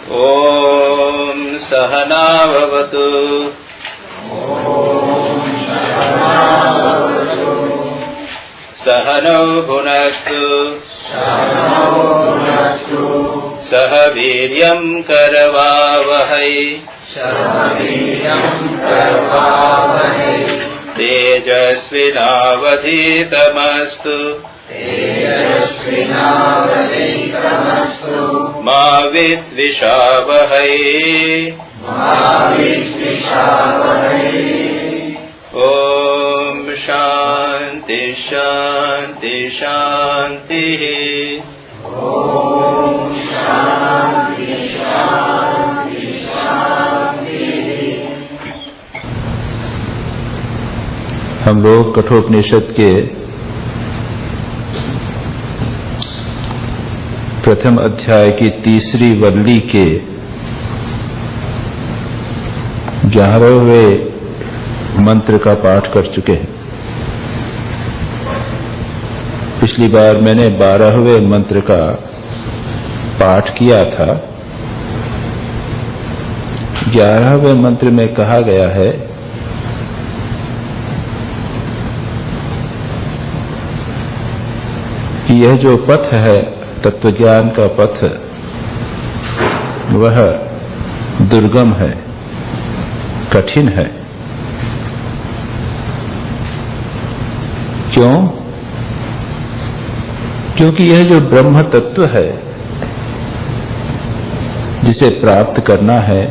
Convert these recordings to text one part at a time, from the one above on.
ॐ सहनाववतु सहनौ भुनस्तु सह वीर्यं करवावहै तेजस्विनावधीतमस्तु मा विद्विषावहै ॐ शान्ति शान्ति शान्तिः। हम लोग कठोपनिषद के प्रथम अध्याय की तीसरी वल्ली के 11वें मंत्र का पाठ कर चुके हैं। पिछली बार मैंने 12वें मंत्र का पाठ किया था। 11वें मंत्र में कहा गया है कि यह जो पथ है, तत्वज्ञान का पथ, वह दुर्गम है, कठिन है। क्यों? क्योंकि यह जो ब्रह्म तत्व है, जिसे प्राप्त करना है,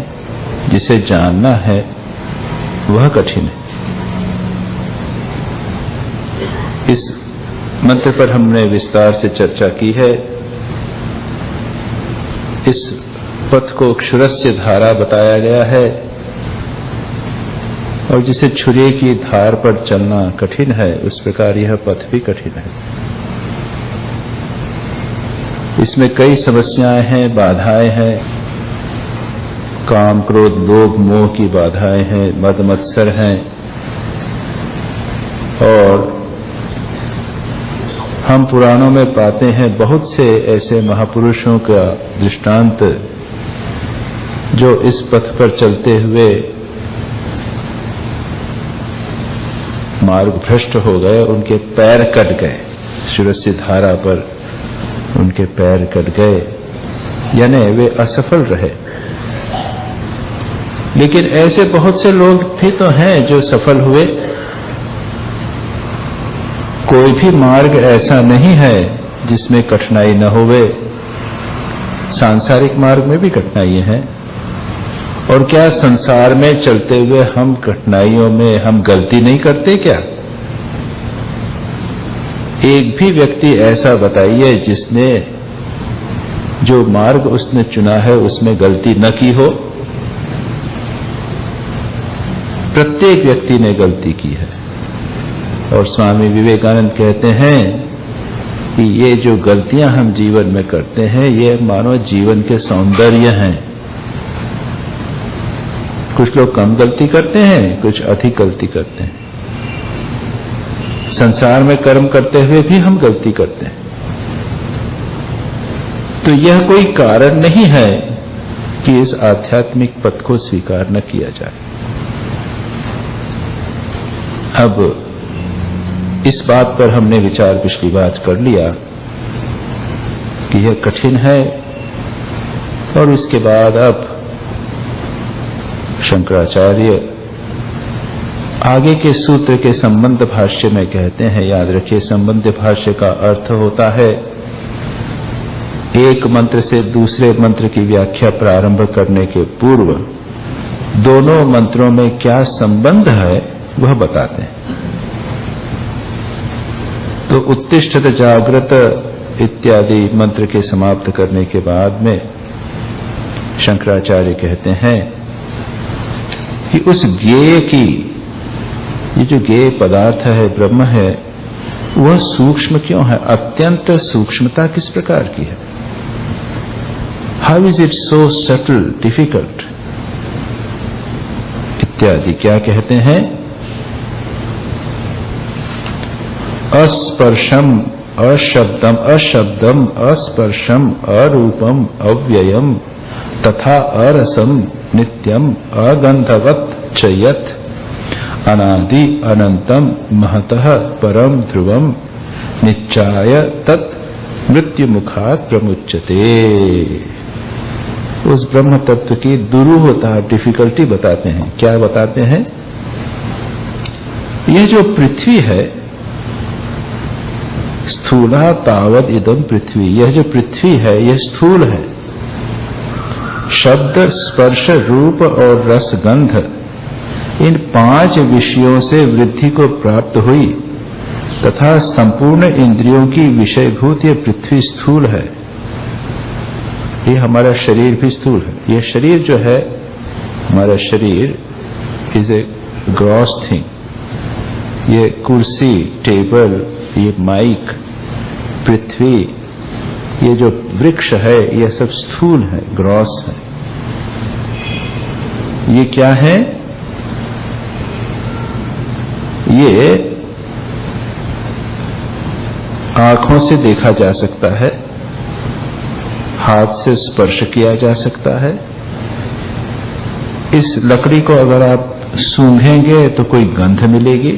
जिसे जानना है, वह कठिन है। इस मंत्र पर हमने विस्तार से चर्चा की है। इस पथ को क्षुरस्य धारा बताया गया है, और जिसे छुरे की धार पर चलना कठिन है, उस प्रकार यह पथ भी कठिन है। इसमें कई समस्याएं हैं, बाधाएं हैं। काम, क्रोध, लोभ, मोह की बाधाएं हैं, मद मत्सर हैं, और हम पुराणों में पाते हैं बहुत से ऐसे महापुरुषों का दृष्टांत जो इस पथ पर चलते हुए मार्ग भ्रष्ट हो गए, उनके पैर कट गए। क्षुरस्य धारा पर उनके पैर कट गए, यानी वे असफल रहे। लेकिन ऐसे बहुत से लोग भी तो हैं जो सफल हुए। कोई भी मार्ग ऐसा नहीं है जिसमें कठिनाई न होवे। सांसारिक मार्ग में भी कठिनाई है। और क्या संसार में चलते हुए हम कठिनाइयों में हम गलती नहीं करते क्या? एक भी व्यक्ति ऐसा बताइए जिसने जो मार्ग उसने चुना है उसमें गलती न की हो। प्रत्येक व्यक्ति ने गलती की है। और स्वामी विवेकानंद कहते हैं कि ये जो गलतियां हम जीवन में करते हैं, ये मानो जीवन के सौंदर्य हैं। कुछ लोग कम गलती करते हैं, कुछ अधिक गलती करते हैं। संसार में कर्म करते हुए भी हम गलती करते हैं। तो यह कोई कारण नहीं है कि इस आध्यात्मिक पथ को स्वीकार न किया जाए। अब इस बात पर हमने विचार पिछली बार कर लिया कि यह कठिन है, और इसके बाद अब शंकराचार्य आगे के सूत्र के संबंध भाष्य में कहते हैं, याद रखिए संबंध भाष्य का अर्थ होता है एक मंत्र से दूसरे मंत्र की व्याख्या प्रारंभ करने के पूर्व दोनों मंत्रों में क्या संबंध है वह बताते हैं। तो उत्तिष्ठत जागृत इत्यादि मंत्र के समाप्त करने के बाद में शंकराचार्य कहते हैं कि उस ज्ञेय की, ये जो ज्ञेय पदार्थ है, ब्रह्म है, वह सूक्ष्म क्यों है? अत्यंत सूक्ष्मता किस प्रकार की है? How is it so subtle, difficult इत्यादि। क्या कहते हैं? अस्पर्शम अशब्दम, अशब्दम अस्पर्शम, अरूपम अव्ययम, तथा अरसम नित्यम अगंधवत च यत् अनादि अनंतम महतः परम ध्रुवम निच्चाय तत् मृत्यु मुखात् प्रमुच्यते। उस ब्रह्म तत्व की दुरूहता, डिफिकल्टी बताते हैं। क्या बताते हैं? यह जो पृथ्वी है, स्थूला तावद इदम पृथ्वी, यह जो पृथ्वी है यह स्थूल है। शब्द स्पर्श रूप और रस गंध, इन 5 विषयों से वृद्धि को प्राप्त हुई तथा संपूर्ण इंद्रियों की विषयभूत यह पृथ्वी स्थूल है। ये हमारा शरीर भी स्थूल है। यह शरीर जो है, हमारा शरीर इज ए ग्रॉस थिंग। ये कुर्सी, टेबल, ये माइक, पृथ्वी, ये जो वृक्ष है, ये सब स्थूल है, ग्रॉस है। ये क्या है? ये आंखों से देखा जा सकता है, हाथ से स्पर्श किया जा सकता है। इस लकड़ी को अगर आप सूंघेंगे तो कोई गंध मिलेगी,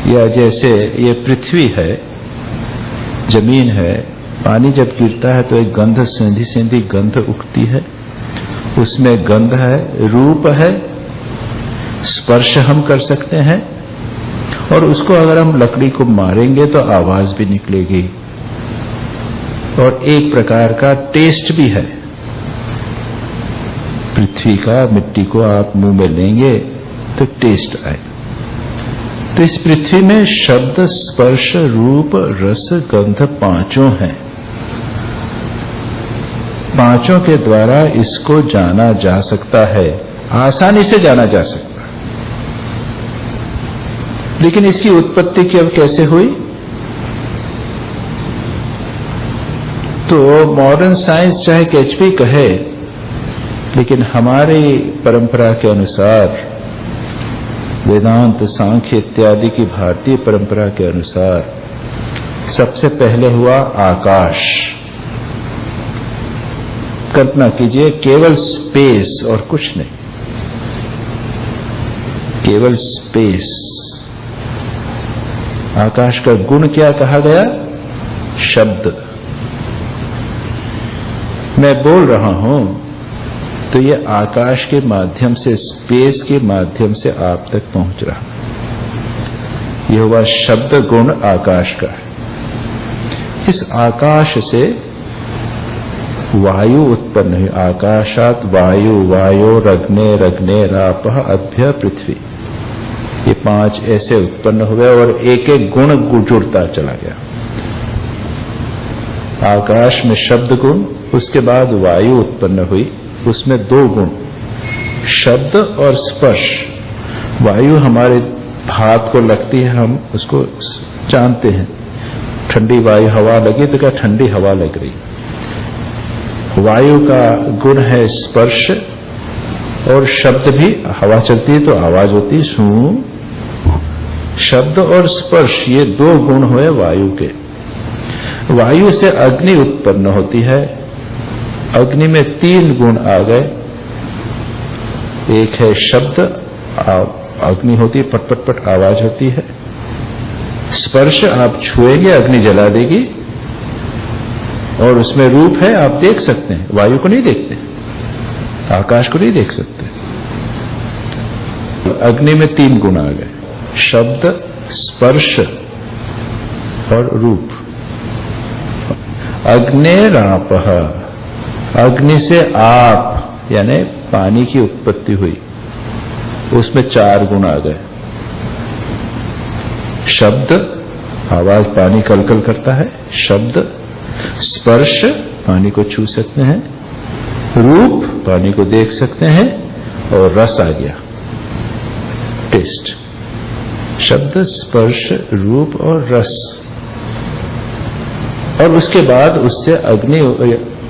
या जैसे ये पृथ्वी है, जमीन है, पानी जब गिरता है तो एक गंध, सेंधी सेंधी गंध उठती है, उसमें गंध है, रूप है, स्पर्श हम कर सकते हैं, और उसको अगर हम लकड़ी को मारेंगे तो आवाज भी निकलेगी, और एक प्रकार का टेस्ट भी है। पृथ्वी का, मिट्टी को आप मुंह में लेंगे तो टेस्ट आए। तो इस पृथ्वी में शब्द स्पर्श रूप रस गंध 5 हैं। 5 के द्वारा इसको जाना जा सकता है, आसानी से जाना जा सकता है। लेकिन इसकी उत्पत्ति कब कैसे हुई? तो मॉडर्न साइंस चाहे कुछ भी कहे, लेकिन हमारी परंपरा के अनुसार, वेदांत, सांख्य इत्यादि की भारतीय परंपरा के अनुसार सबसे पहले हुआ आकाश। कल्पना कीजिए, केवल स्पेस और कुछ नहीं, केवल स्पेस। आकाश का गुण क्या कहा गया? शब्द। मैं बोल रहा हूं तो ये आकाश के माध्यम से, स्पेस के माध्यम से आप तक पहुंच रहा। यह हुआ शब्द गुण आकाश का। इस आकाश से वायु उत्पन्न हुई। आकाशात वायु, वायोरग्ने रग्ने रापः अभ्य पृथ्वी। ये 5 ऐसे उत्पन्न हुए और एक एक गुण जुड़ता चला गया। आकाश में शब्द गुण, उसके बाद वायु उत्पन्न हुई, उसमें 2 गुण, शब्द और स्पर्श। वायु हमारे हाथ को लगती है, हम उसको जानते हैं। ठंडी वायु हवा लगी तो क्या ठंडी हवा लग रही। वायु का गुण है स्पर्श, और शब्द भी, हवा चलती है तो आवाज होती है, सू। शब्द और स्पर्श, ये 2 गुण हुए वायु के। वायु से अग्नि उत्पन्न होती है। अग्नि में 3 गुण आ गए। एक है शब्द, अग्नि होती है, पट पट पट आवाज होती है। स्पर्श, आप छुएंगे अग्नि जला देगी, और उसमें रूप है, आप देख सकते हैं। वायु को नहीं देखते, आकाश को नहीं देख सकते। अग्नि में 3 गुण आ गए, शब्द, स्पर्श और रूप। अग्नेरापः, अग्नि से आप यानी पानी की उत्पत्ति हुई, उसमें 4 गुण आ गए। शब्द, आवाज, पानी कलकल करता है, शब्द। स्पर्श, पानी को छू सकते हैं। रूप, पानी को देख सकते हैं। और रस आ गया, टेस्ट। शब्द, स्पर्श, रूप और रस। और उसके बाद उससे अग्नि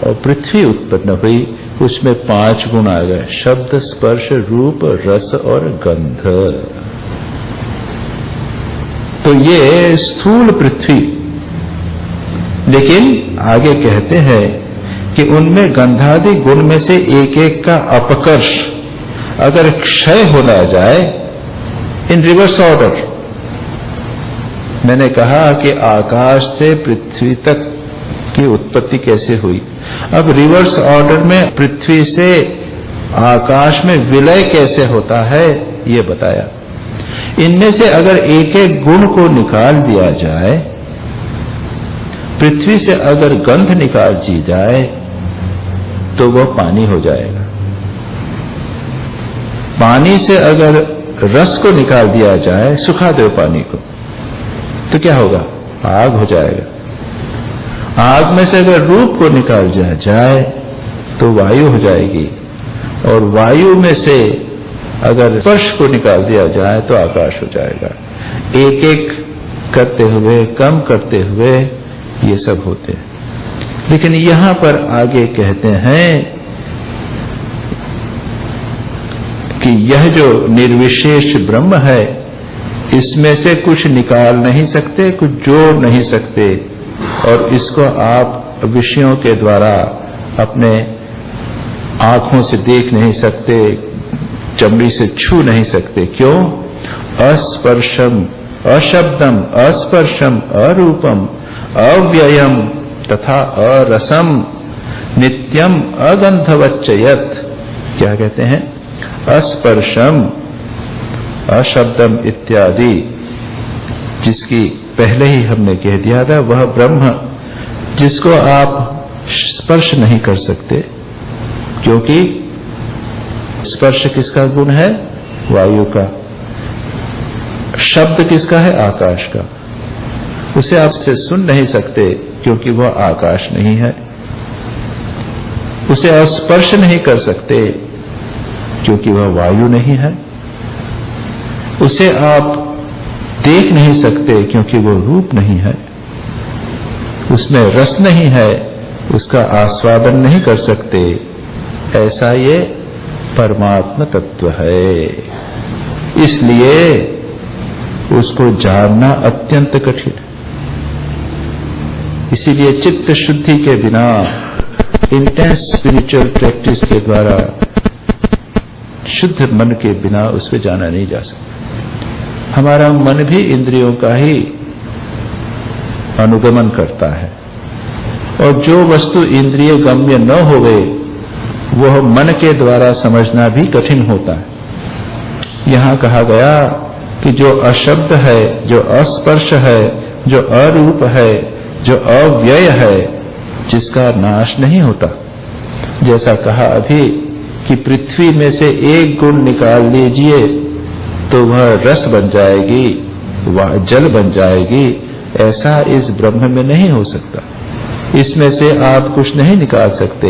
और पृथ्वी उत्पन्न हुई, उसमें 5 गुण आ गए, शब्द, स्पर्श, रूप, रस और गंध। तो ये स्थूल पृथ्वी। लेकिन आगे कहते हैं कि उनमें गंधादि गुण में से एक एक का अपकर्ष अगर क्षय होना जाए इन रिवर्स ऑर्डर। मैंने कहा कि आकाश से पृथ्वी तक की उत्पत्ति कैसे हुई, अब रिवर्स ऑर्डर में पृथ्वी से आकाश में विलय कैसे होता है ये बताया। इनमें से अगर एक एक गुण को निकाल दिया जाए, पृथ्वी से अगर गंध निकाल दी जाए तो वह पानी हो जाएगा। पानी से अगर रस को निकाल दिया जाए, सुखा दो पानी को, तो क्या होगा? आग हो जाएगा। आग में से अगर रूप को निकाल दिया जाए तो वायु हो जाएगी, और वायु में से अगर स्पर्श को निकाल दिया जाए तो आकाश हो जाएगा। एक एक करते हुए, कम करते हुए ये सब होते हैं। लेकिन यहां पर आगे कहते हैं कि यह जो निर्विशेष ब्रह्म है, इसमें से कुछ निकाल नहीं सकते, कुछ जोड़ नहीं सकते, और इसको आप विषयों के द्वारा अपने आंखों से देख नहीं सकते, चमड़ी से छू नहीं सकते। क्यों? अस्पर्शम, अशब्दम, अस्पर्शम, अरूपम, अव्ययम तथा अरसम, नित्यम अगंधवच्चयत। क्या कहते हैं? अस्पर्शम, अशब्दम इत्यादि, जिसकी पहले ही हमने कह दिया था, वह ब्रह्म जिसको आप स्पर्श नहीं कर सकते, क्योंकि स्पर्श किसका गुण है? वायु का। शब्द किसका है? आकाश का। उसे आपसे सुन नहीं सकते क्योंकि वह आकाश नहीं है। उसे स्पर्श नहीं कर सकते क्योंकि वह वायु नहीं है। उसे आप देख नहीं सकते क्योंकि वह रूप नहीं है। उसमें रस नहीं है, उसका आस्वादन नहीं कर सकते। ऐसा ये परमात्मा तत्व है, इसलिए उसको जानना अत्यंत कठिन है। इसीलिए चित्त शुद्धि के बिना, इंटेंस स्पिरिचुअल प्रैक्टिस के द्वारा, शुद्ध मन के बिना उस पर जाना नहीं जा सकता। हमारा मन भी इंद्रियों का ही अनुगमन करता है, और जो वस्तु इंद्रिय गम्य न होवे वह मन के द्वारा समझना भी कठिन होता है। यहां कहा गया कि जो अशब्द है, जो अस्पर्श है, जो अरूप है, जो अव्यय है, जिसका नाश नहीं होता। जैसा कहा अभी कि पृथ्वी में से एक गुण निकाल लीजिए तो वह रस बन जाएगी, वह जल बन जाएगी। ऐसा इस ब्रह्म में नहीं हो सकता। इसमें से आप कुछ नहीं निकाल सकते।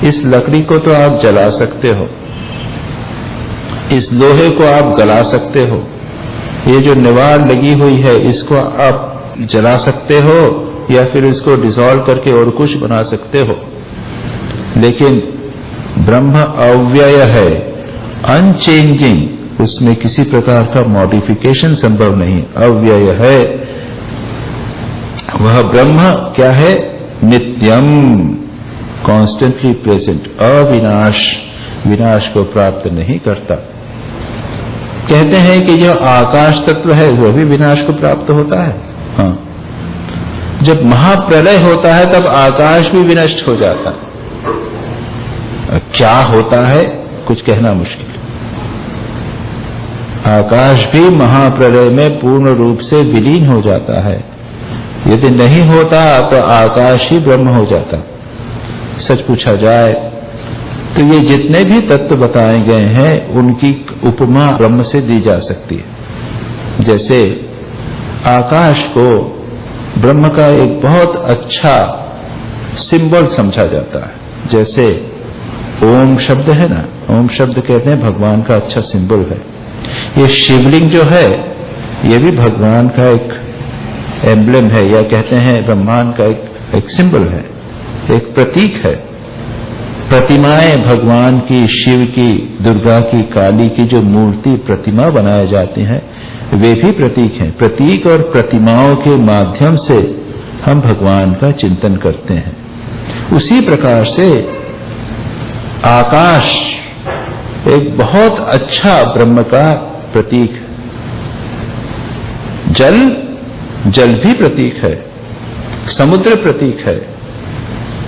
इस लकड़ी को तो आप जला सकते हो, इस लोहे को आप गला सकते हो, ये जो निवार लगी हुई है इसको आप जला सकते हो, या फिर इसको डिसॉल्व करके और कुछ बना सकते हो। लेकिन ब्रह्म अव्यय है, अनचेंजिंग, उसमें किसी प्रकार का मॉडिफिकेशन संभव नहीं, अव्यय है। वह ब्रह्म क्या है? नित्यम, कॉन्स्टेंटली प्रेजेंट, अविनाश, विनाश को प्राप्त नहीं करता। कहते हैं कि जो आकाश तत्व है वह भी विनाश को प्राप्त होता है। हाँ, जब महाप्रलय होता है तब आकाश भी विनष्ट हो जाता है। क्या होता है कुछ कहना मुश्किल। आकाश भी महाप्रलय में पूर्ण रूप से विलीन हो जाता है। यदि नहीं होता तो आकाश ही ब्रह्म हो जाता। सच पूछा जाए तो ये जितने भी तत्व बताए गए हैं उनकी उपमा ब्रह्म से दी जा सकती है। जैसे आकाश को ब्रह्म का एक बहुत अच्छा सिंबल समझा जाता है। जैसे ओम शब्द है ना, ओम शब्द कहते हैं भगवान का अच्छा सिंबल है। ये शिवलिंग जो है ये भी भगवान का एक एम्ब्लेम है, या कहते हैं ब्रह्मांड का एक सिंबल है, एक प्रतीक है। प्रतिमाएं भगवान की, शिव की, दुर्गा की, काली की जो मूर्ति प्रतिमा बनाए जाते हैं वे भी प्रतीक हैं। प्रतीक और प्रतिमाओं के माध्यम से हम भगवान का चिंतन करते हैं। उसी प्रकार से आकाश एक बहुत अच्छा ब्रह्म का प्रतीक है। जल भी प्रतीक है, समुद्र प्रतीक है।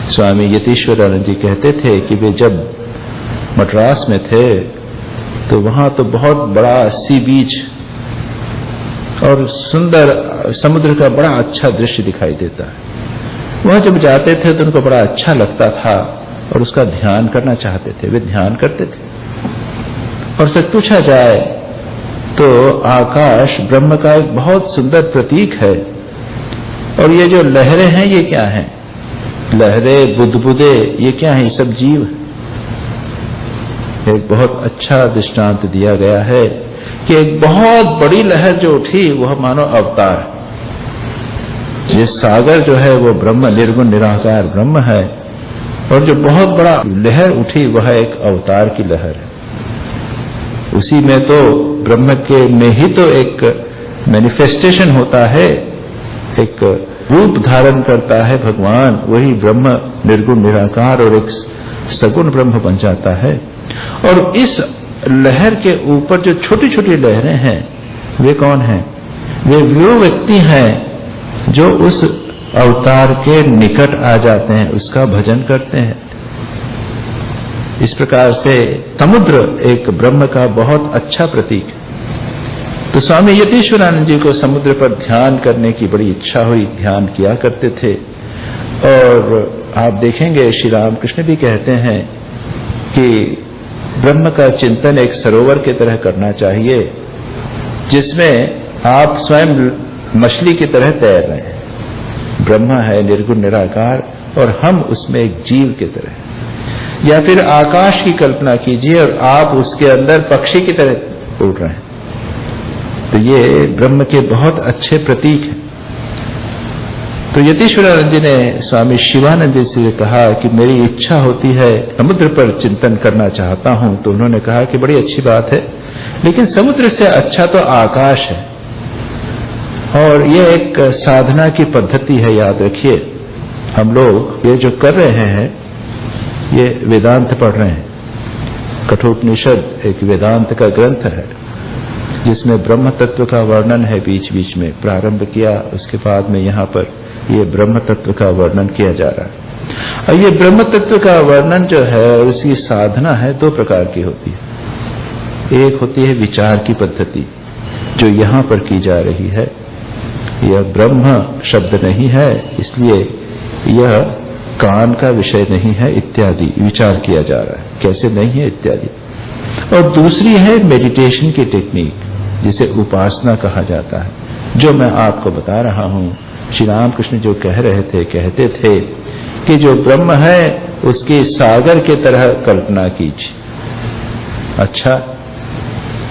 स्वामी यतीश्वरानंद जी कहते थे कि वे जब मद्रास में थे तो वहां तो बहुत बड़ा सी बीच और सुंदर समुद्र का बड़ा अच्छा दृश्य दिखाई देता है। वहां जब जाते थे तो उनको बड़ा अच्छा लगता था और उसका ध्यान करना चाहते थे, वे ध्यान करते थे। और सच पूछा जाए तो आकाश ब्रह्म का एक बहुत सुंदर प्रतीक है। और ये जो लहरें हैं ये क्या हैं? लहरें, बुदबुदे, ये क्या है? ये सब जीव। एक बहुत अच्छा दृष्टांत दिया गया है कि एक बहुत बड़ी लहर जो उठी वह मानो अवतार। ये सागर जो है वो ब्रह्म, निर्गुण निराकार ब्रह्म है, और जो बहुत बड़ा लहर उठी वह एक अवतार की लहर है। उसी में तो ब्रह्म के में ही तो एक मैनिफेस्टेशन होता है, एक रूप धारण करता है भगवान, वही ब्रह्म निर्गुण निराकार और एक सगुण ब्रह्म बन जाता है। और इस लहर के ऊपर जो छोटी छोटी लहरें हैं वे कौन हैं? वे वो व्यक्ति हैं जो उस अवतार के निकट आ जाते हैं, उसका भजन करते हैं। इस प्रकार से समुद्र एक ब्रह्म का बहुत अच्छा प्रतीक है। तो स्वामी यतीश्वरानंद जी को समुद्र पर ध्यान करने की बड़ी इच्छा हुई, ध्यान किया करते थे। और आप देखेंगे श्री रामकृष्ण भी कहते हैं कि ब्रह्म का चिंतन एक सरोवर की तरह करना चाहिए जिसमें आप स्वयं मछली की तरह तैर रहे हैं। ब्रह्म है निर्गुण निराकार और हम उसमें एक जीव की तरह। या फिर आकाश की कल्पना कीजिए और आप उसके अंदर पक्षी की तरह उड़ रहे हैं। तो ये ब्रह्म के बहुत अच्छे प्रतीक हैं। तो यतीश्वरानंद जी ने स्वामी शिवानंद जी से कहा कि मेरी इच्छा होती है, समुद्र पर चिंतन करना चाहता हूं। तो उन्होंने कहा कि बड़ी अच्छी बात है, लेकिन समुद्र से अच्छा तो आकाश है। और ये एक साधना की पद्धति है, याद रखिए। हम लोग ये जो कर रहे हैं ये वेदांत पढ़ रहे हैं। कठोपनिषद एक वेदांत का ग्रंथ है जिसमें ब्रह्म तत्व का वर्णन है। बीच बीच में प्रारंभ किया, उसके बाद में यहां पर ये ब्रह्म तत्व का वर्णन किया जा रहा है। और ये ब्रह्म तत्व का वर्णन जो है उसकी साधना है दो प्रकार की होती है। एक होती है विचार की पद्धति जो यहां पर की जा रही है। यह ब्रह्म शब्द नहीं है, इसलिए यह कान का विषय नहीं है इत्यादि विचार किया जा रहा है, कैसे नहीं है इत्यादि। और दूसरी है मेडिटेशन की टेक्निक जिसे उपासना कहा जाता है, जो मैं आपको बता रहा हूं। श्री रामकृष्ण जो कह रहे थे, कहते थे कि जो ब्रह्म है उसकी सागर के तरह कल्पना कीजिए। अच्छा,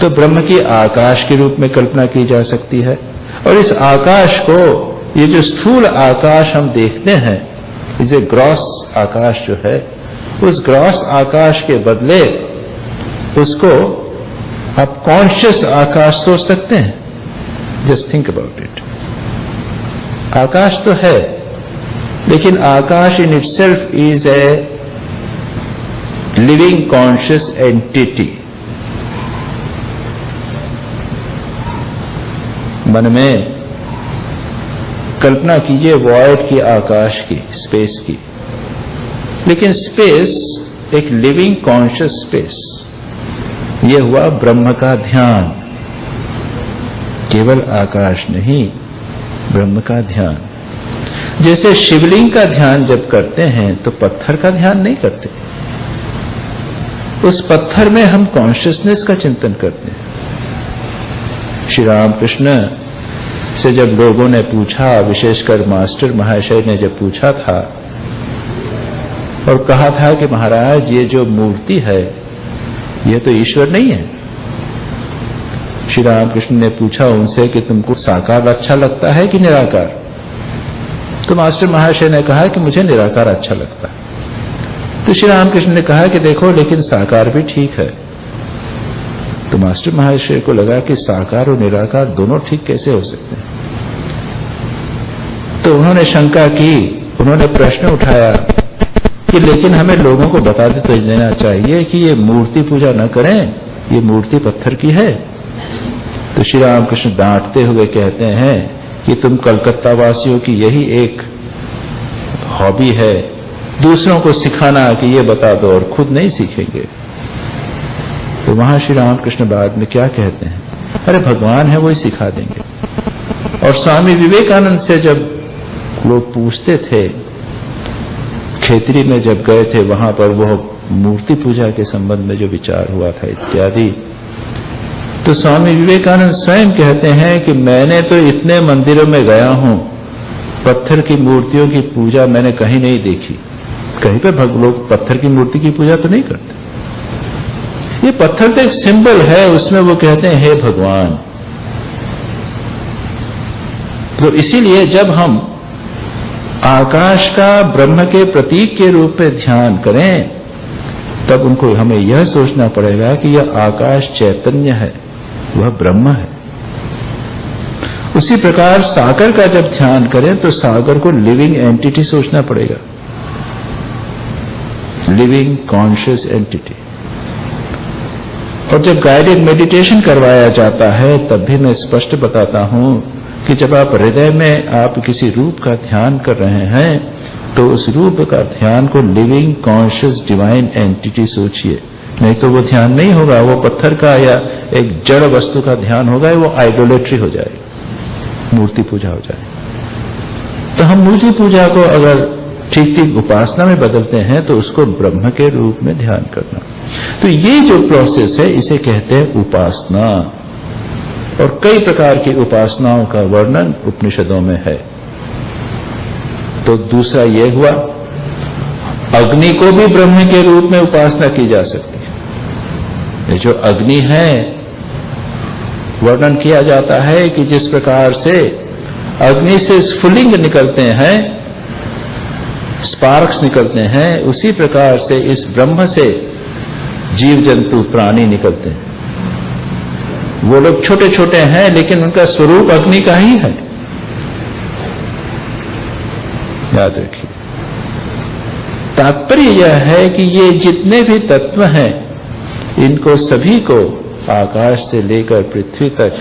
तो ब्रह्म की आकाश के रूप में कल्पना की जा सकती है। और इस आकाश को, ये जो स्थूल आकाश हम देखते हैं, इसे ग्रॉस आकाश जो है, उस ग्रॉस आकाश के बदले उसको आप कॉन्शियस आकाश सोच सकते हैं। Just think about it. आकाश तो है, लेकिन आकाश in itself is a living conscious entity. मन में कल्पना कीजिए वॉइड की, आकाश की, स्पेस की। लेकिन स्पेस एक लिविंग कॉन्शियस स्पेस। यह हुआ ब्रह्म का ध्यान। केवल आकाश नहीं, ब्रह्म का ध्यान। जैसे शिवलिंग का ध्यान जब करते हैं तो पत्थर का ध्यान नहीं करते, उस पत्थर में हम कॉन्शियसनेस का चिंतन करते हैं। श्री रामकृष्ण से जब लोगों ने पूछा, विशेषकर मास्टर महाशय ने जब पूछा था और कहा था कि महाराज ये जो मूर्ति है ये तो ईश्वर नहीं है। श्री रामकृष्ण ने पूछा उनसे कि तुमको साकार अच्छा लगता है कि निराकार? तो मास्टर महाशय ने कहा कि मुझे निराकार अच्छा लगता है। तो श्री रामकृष्ण ने कहा कि देखो, लेकिन साकार भी ठीक है। तो मास्टर महाशय को लगा कि साकार और निराकार दोनों ठीक कैसे हो सकते हैं। तो उन्होंने शंका की, उन्होंने प्रश्न उठाया कि लेकिन हमें लोगों को बता देना चाहिए कि ये मूर्ति पूजा न करें, ये मूर्ति पत्थर की है। तो श्री रामकृष्ण डांटते हुए कहते हैं कि तुम कलकत्ता वासियों की यही एक हॉबी है, दूसरों को सिखाना कि ये बता दो, और खुद नहीं सीखेंगे। तो वहां श्री रामकृष्ण बाद में क्या कहते हैं, अरे भगवान है, वही सिखा देंगे। और स्वामी विवेकानंद से जब लोग पूछते थे, खेतरी में जब गए थे, वहां पर वो मूर्ति पूजा के संबंध में जो विचार हुआ था इत्यादि, तो स्वामी विवेकानंद स्वयं कहते हैं कि मैंने तो इतने मंदिरों में गया हूं, पत्थर की मूर्तियों की पूजा मैंने कहीं नहीं देखी। कहीं पे लोग पत्थर की मूर्ति की पूजा तो नहीं करते। ये पत्थर तो एक सिंबल है, उसमें वो कहते हैं हे भगवान। तो इसीलिए जब हम आकाश का ब्रह्म के प्रतीक के रूप में ध्यान करें, तब उनको हमें यह सोचना पड़ेगा कि यह आकाश चैतन्य है, वह ब्रह्म है। उसी प्रकार सागर का जब ध्यान करें तो सागर को लिविंग एंटिटी सोचना पड़ेगा, लिविंग कॉन्शियस एंटिटी। और जब गाइडेड मेडिटेशन करवाया जाता है, तब भी मैं स्पष्ट बताता हूं कि जब आप हृदय में आप किसी रूप का ध्यान कर रहे हैं, तो उस रूप का ध्यान को लिविंग कॉन्शियस डिवाइन एंटिटी सोचिए, नहीं तो वो ध्यान नहीं होगा, वो पत्थर का या एक जड़ वस्तु का ध्यान होगा, वो आइडोलेट्री हो जाएगी, मूर्ति पूजा हो जाएगी। तो हम मूर्ति पूजा को अगर ठीक ठीक उपासना में बदलते हैं तो उसको ब्रह्म के रूप में ध्यान करना। तो ये जो प्रोसेस है इसे कहते हैं उपासना। और कई प्रकार की उपासनाओं का वर्णन उपनिषदों में है। तो दूसरा ये हुआ, अग्नि को भी ब्रह्म के रूप में उपासना की जा सकती है। ये जो अग्नि है, वर्णन किया जाता है कि जिस प्रकार से अग्नि से स्फुलिंग निकलते हैं, स्पार्क्स निकलते हैं, उसी प्रकार से इस ब्रह्म से जीव जंतु प्राणी निकलते हैं। वो लोग छोटे छोटे हैं लेकिन उनका स्वरूप अग्नि का ही है, याद रखिए। तात्पर्य यह है कि ये जितने भी तत्व हैं, इनको सभी को आकाश से लेकर पृथ्वी तक,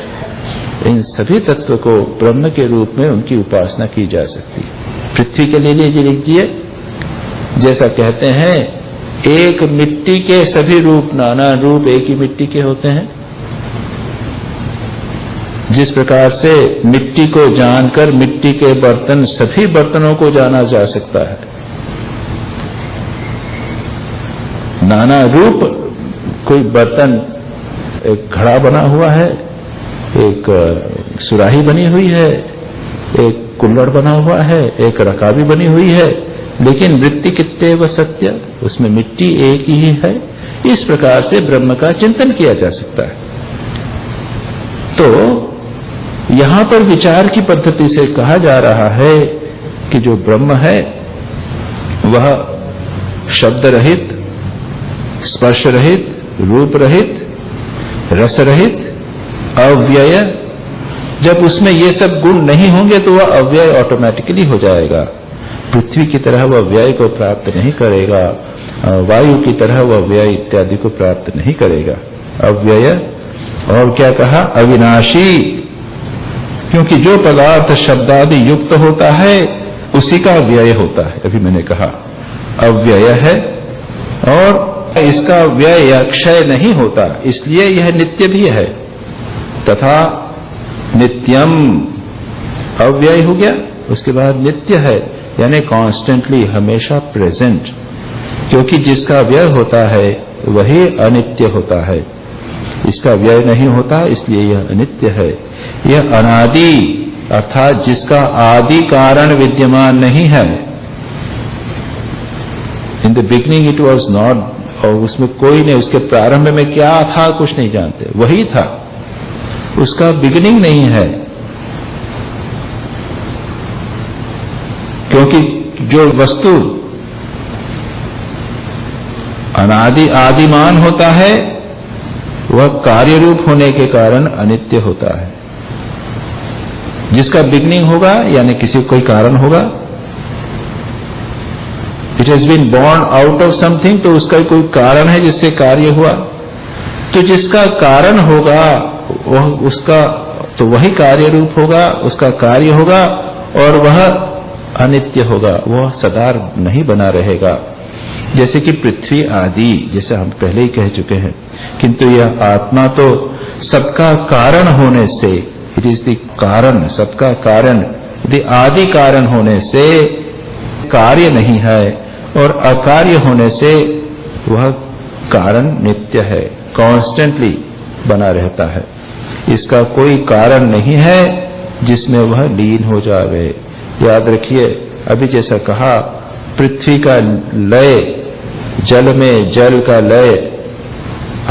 इन सभी तत्व को ब्रह्म के रूप में उनकी उपासना की जा सकती है। पृथ्वी के लिए लीजिए, जैसा कहते हैं एक मिट्टी के सभी रूप नाना रूप एक ही मिट्टी के होते हैं। जिस प्रकार से मिट्टी को जानकर मिट्टी के बर्तन सभी बर्तनों को जाना जा सकता है, नाना रूप कोई बर्तन, एक घड़ा बना हुआ है, एक सुराही बनी हुई है, एक कुल्हड़ बना हुआ है, एक रकाबी बनी हुई है, लेकिन वृत्ति कित्तेव सत्य, उसमें मिट्टी एक ही है। इस प्रकार से ब्रह्म का चिंतन किया जा सकता है। तो यहां पर विचार की पद्धति से कहा जा रहा है कि जो ब्रह्म है वह शब्द रहित, स्पर्श रहित, रूप रहित, रस रहित, अव्यय। जब उसमें ये सब गुण नहीं होंगे तो वह अव्यय ऑटोमेटिकली हो जाएगा। पृथ्वी की तरह वह व्यय को प्राप्त नहीं करेगा, वायु की तरह वह व्यय इत्यादि को प्राप्त नहीं करेगा। अव्यय और क्या कहा, अविनाशी, क्योंकि जो पदार्थ शब्दादि युक्त होता है उसी का व्यय होता है। अभी मैंने कहा अव्यय है और इसका व्यय या क्षय नहीं होता, इसलिए यह नित्य भी है। तथा नित्यम, अव्यय हो गया, उसके बाद नित्य है, यानी कॉन्स्टेंटली, हमेशा प्रेजेंट। क्योंकि जिसका व्यय होता है वही अनित्य होता है, इसका व्यय नहीं होता, इसलिए यह अनित्य है। यह अनादि, अर्थात जिसका आदि कारण विद्यमान नहीं है। In the beginning it was not, और उसमें कोई नहीं, उसके प्रारंभ में क्या था कुछ नहीं जानते, वही था, उसका बिगिनिंग नहीं है। क्योंकि जो वस्तु अनादि आदिमान होता है वह कार्य रूप होने के कारण अनित्य होता है। जिसका बिगनिंग होगा यानी किसी कोई कारण होगा, it has been born out of something, तो उसका कोई कारण है जिससे कार्य हुआ। तो जिसका कारण होगा वह उसका तो वही कार्य रूप होगा, उसका कार्य होगा, और वह अनित्य होगा, वह सदा नहीं बना रहेगा। जैसे कि पृथ्वी आदि, जैसे हम पहले ही कह चुके हैं, किंतु यह आत्मा तो सबका कारण होने से, इट इज द कारण, सबका कारण, द आदि कारण होने से कार्य नहीं है, और अकार्य होने से वह कारण नित्य है, कॉन्स्टेंटली बना रहता है। इसका कोई कारण नहीं है जिसमें वह लीन हो जाए। याद रखिए, अभी जैसा कहा, पृथ्वी का लय जल में, जल का लय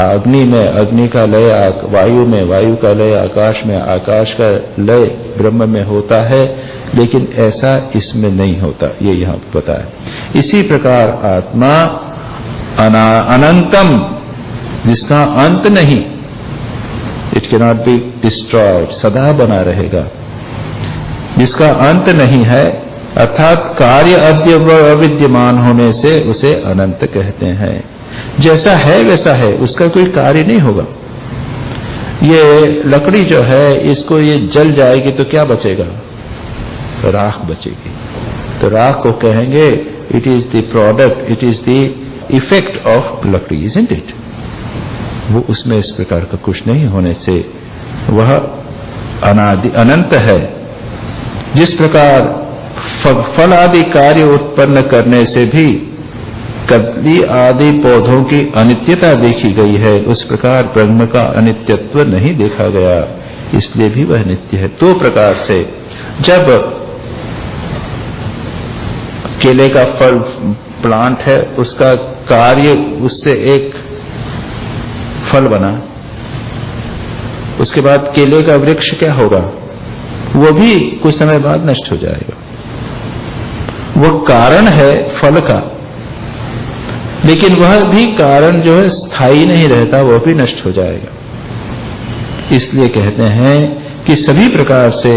अग्नि में, अग्नि का लय वायु में, वायु का लय आकाश में, आकाश का लय ब्रह्म में होता है, लेकिन ऐसा इसमें नहीं होता, ये यहां पता है। इसी प्रकार आत्मा अनंतम, जिसका अंत नहीं, it can not be destroyed, सदा बना रहेगा, जिसका अंत नहीं है, अर्थात कार्य अविद्यमान होने से उसे अनंत कहते हैं। जैसा है वैसा है, उसका कोई कार्य नहीं होगा। ये लकड़ी जो है, इसको ये जल जाएगी तो क्या बचेगा? राख बचेगी। तो राख को कहेंगे it is the product, it is the effect of लकड़ी, इजंट इट? वो उसमें इस प्रकार का कुछ नहीं होने से वह अनादि अनंत है। जिस प्रकार फल आदि कार्य उत्पन्न करने से भी कदली आदि पौधों की अनित्यता देखी गई है, उस प्रकार ब्रह्म का अनित्यत्व नहीं देखा गया, इसलिए भी वह नित्य है। दो प्रकार से, जब केले का फल प्लांट है, उसका कार्य, उससे एक फल बना, उसके बाद केले का वृक्ष क्या होगा? वो भी कुछ समय बाद नष्ट हो जाएगा। वो कारण है फल का, लेकिन वह भी कारण जो है स्थायी नहीं रहता, वह भी नष्ट हो जाएगा। इसलिए कहते हैं कि सभी प्रकार से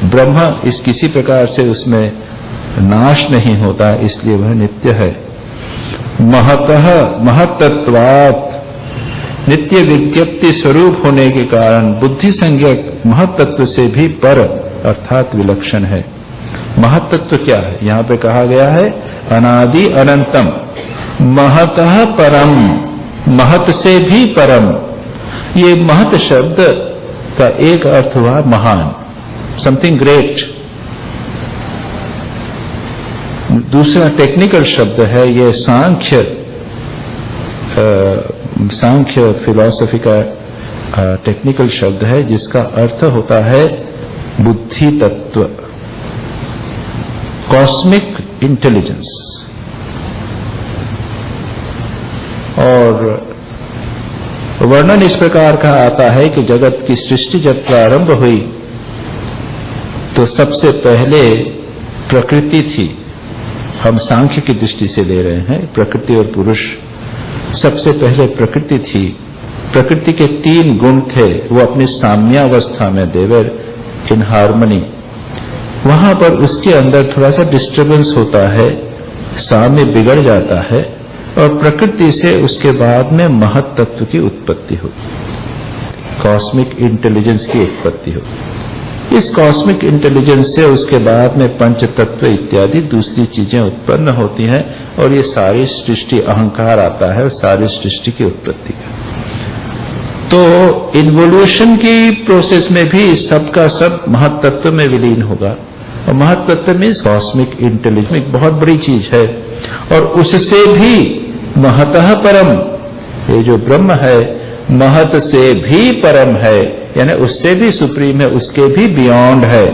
ब्रह्म इस किसी प्रकार से उसमें नाश नहीं होता, इसलिए वह नित्य है। महतः महत्तत्वात्, नित्य विज्ञप्ति स्वरूप होने के कारण बुद्धि संज्ञक महत्तत्व से भी पर अर्थात विलक्षण है। महत्तत्व क्या है? यहां पे कहा गया है अनादि अनंतम, महतः परम, महत से भी परम। ये महत शब्द का एक अर्थ हुआ महान, समथिंग ग्रेट। दूसरा टेक्निकल शब्द है, ये सांख्य फिलॉसफी का टेक्निकल शब्द है, जिसका अर्थ होता है बुद्धि तत्व, कॉस्मिक इंटेलिजेंस। और वर्णन इस प्रकार का आता है कि जगत की सृष्टि जब प्रारंभ हुई तो सबसे पहले प्रकृति थी। हम सांख्य की दृष्टि से ले रहे हैं, प्रकृति और पुरुष। सबसे पहले प्रकृति थी। प्रकृति के 3 गुण थे, वो अपनी साम्यावस्था में, देवर इन हार्मनी। वहां पर उसके अंदर थोड़ा सा डिस्टर्बेंस होता है, साम्य बिगड़ जाता है, और प्रकृति से उसके बाद में महत तत्व की उत्पत्ति होती, कॉस्मिक इंटेलिजेंस की उत्पत्ति होती। इस कॉस्मिक इंटेलिजेंस से उसके बाद में पंच तत्व इत्यादि दूसरी चीजें उत्पन्न होती हैं, और ये सारी सृष्टि, अहंकार आता है और सारी सृष्टि की उत्पत्ति का। तो इन्वोल्यूशन की प्रोसेस में भी सबका सब महत तत्व में विलीन होगा, और महत तत्व मीन्स कॉस्मिक इंटेलिजेंस, एक बहुत बड़ी चीज है। और उससे भी महतः परम, ये जो ब्रह्म है महत से भी परम है, यानी उससे भी सुप्रीम है, उसके भी बियॉन्ड है।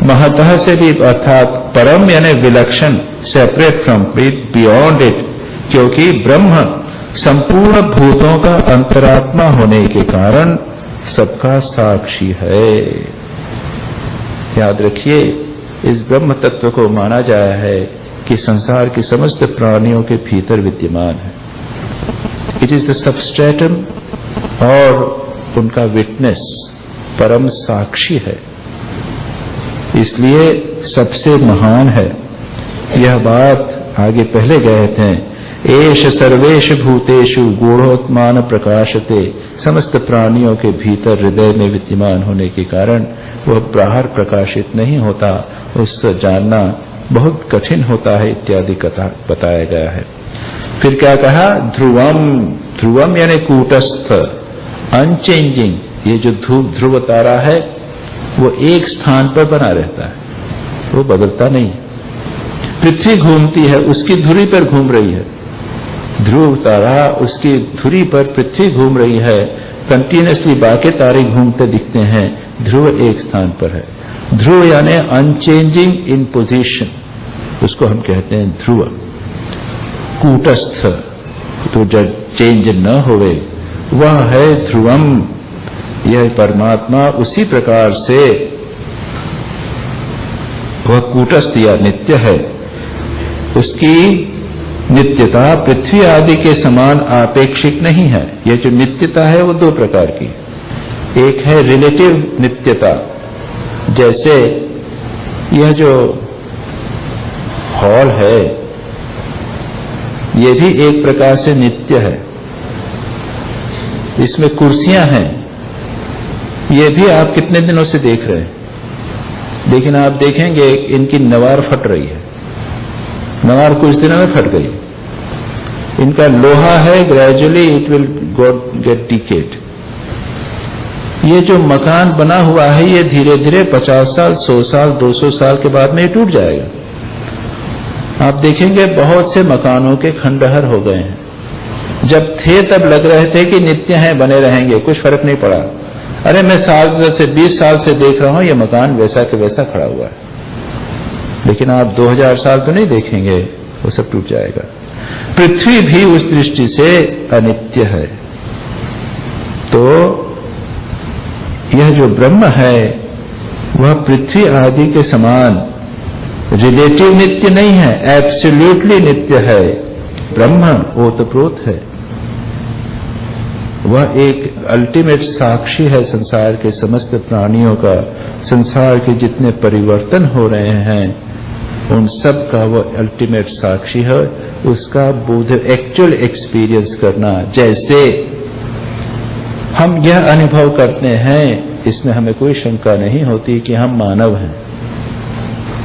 महतः से भी अर्थात परम यानी विलक्षण, separate from it, beyond it, क्योंकि ब्रह्म संपूर्ण भूतों का अंतरात्मा होने के कारण सबका साक्षी है। याद रखिए, इस ब्रह्म तत्व को माना जाया है कि संसार की समस्त प्राणियों के भीतर विद्यमान है। इट इज द सबस्ट्रेटम, और उनका विटनेस, परम साक्षी है, इसलिए सबसे महान है। यह बात आगे पहले गए थे, एष सर्वेश भूतेषु गूढ़ोत्मान प्रकाशते, समस्त प्राणियों के भीतर हृदय में विद्यमान होने के कारण वह बाहर प्रकाशित नहीं होता, उससे जानना बहुत कठिन होता है इत्यादि कथा बताया गया है। फिर क्या कहा, ध्रुवम, ध्रुवम यानी कूटस्थ, अनचेंजिंग, ये जो ध्रुव तारा है वो एक स्थान पर बना रहता है, वो बदलता नहीं। पृथ्वी घूमती है, उसकी धुरी पर घूम रही है, ध्रुव तारा उसकी धुरी पर पृथ्वी घूम रही है, कंटिन्यूअसली बाकी तारे घूमते दिखते हैं, ध्रुव एक स्थान पर है। ध्रुव यानी अनचेंजिंग इन पोजीशन, उसको हम कहते हैं ध्रुव। कूटस्थ, तो जब चेंज न होवे, वह है ध्रुवम, यह परमात्मा। उसी प्रकार से वह कूटस्थ या नित्य है, उसकी नित्यता पृथ्वी आदि के समान आपेक्षिक नहीं है। यह जो नित्यता है वो दो प्रकार की, एक है रिलेटिव नित्यता, जैसे यह जो हॉल है यह भी एक प्रकार से नित्य है, इसमें कुर्सियां हैं, ये भी आप कितने दिनों से देख रहे हैं, लेकिन आप देखेंगे इनकी नवार फट रही है, नवार कुछ दिनों में फट गई। इनका लोहा है, gradually it will get decade. ये जो मकान बना हुआ है ये धीरे धीरे 50 साल, 100 साल, 200 साल के बाद में ये टूट जाएगा। आप देखेंगे बहुत से मकानों के खंडहर हो गए हैं, जब थे तब लग रहे थे कि नित्य हैं, बने रहेंगे, कुछ फर्क नहीं पड़ा। अरे मैं 20 साल से देख रहा हूं ये मकान वैसा के वैसा खड़ा हुआ है, लेकिन आप 2000 साल तो नहीं देखेंगे, वो सब टूट जाएगा। पृथ्वी भी उस दृष्टि से अनित्य है। तो यह जो ब्रह्म है वह पृथ्वी आदि के समान रिलेटिव नित्य नहीं है, एब्सोल्यूटली नित्य है। ब्रह्म ओतप्रोत है, वह एक अल्टीमेट साक्षी है संसार के समस्त प्राणियों का। संसार के जितने परिवर्तन हो रहे हैं उन सब का वह अल्टीमेट साक्षी है। उसका बोध, एक्चुअल एक्सपीरियंस करना, जैसे हम यह अनुभव करते हैं, इसमें हमें कोई शंका नहीं होती कि हम मानव हैं।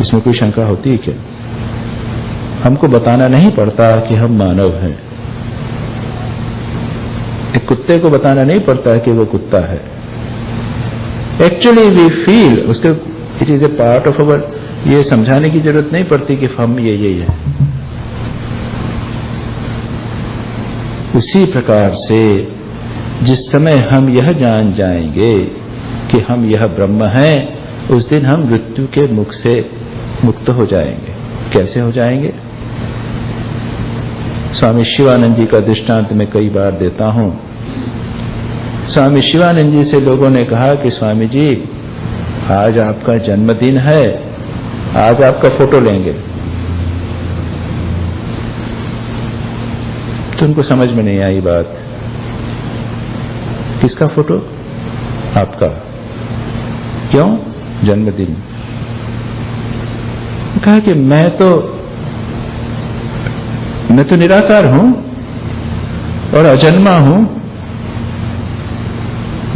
इसमें कोई शंका होती है क्या? हमको बताना नहीं पड़ता कि हम मानव हैं। एक कुत्ते को बताना नहीं पड़ता कि वो कुत्ता है। एक्चुअली वी फील, उसके it is a part of our, ये समझाने की जरूरत नहीं पड़ती कि हम ये है। उसी प्रकार से जिस समय हम यह जान जाएंगे कि हम यह ब्रह्म हैं, उस दिन हम मृत्यु के मुख से मुक्त हो जाएंगे। कैसे हो जाएंगे? स्वामी शिवानंद जी का दृष्टांत मैं कई बार देता हूं। स्वामी शिवानंद जी से लोगों ने कहा कि स्वामी जी आज आपका जन्मदिन है, आज आपका फोटो लेंगे। तो उनको समझ में नहीं आई बात। किसका फोटो? आपका। क्यों? जन्मदिन। कहा कि मैं तो निराकार हूं और अजन्मा हूं,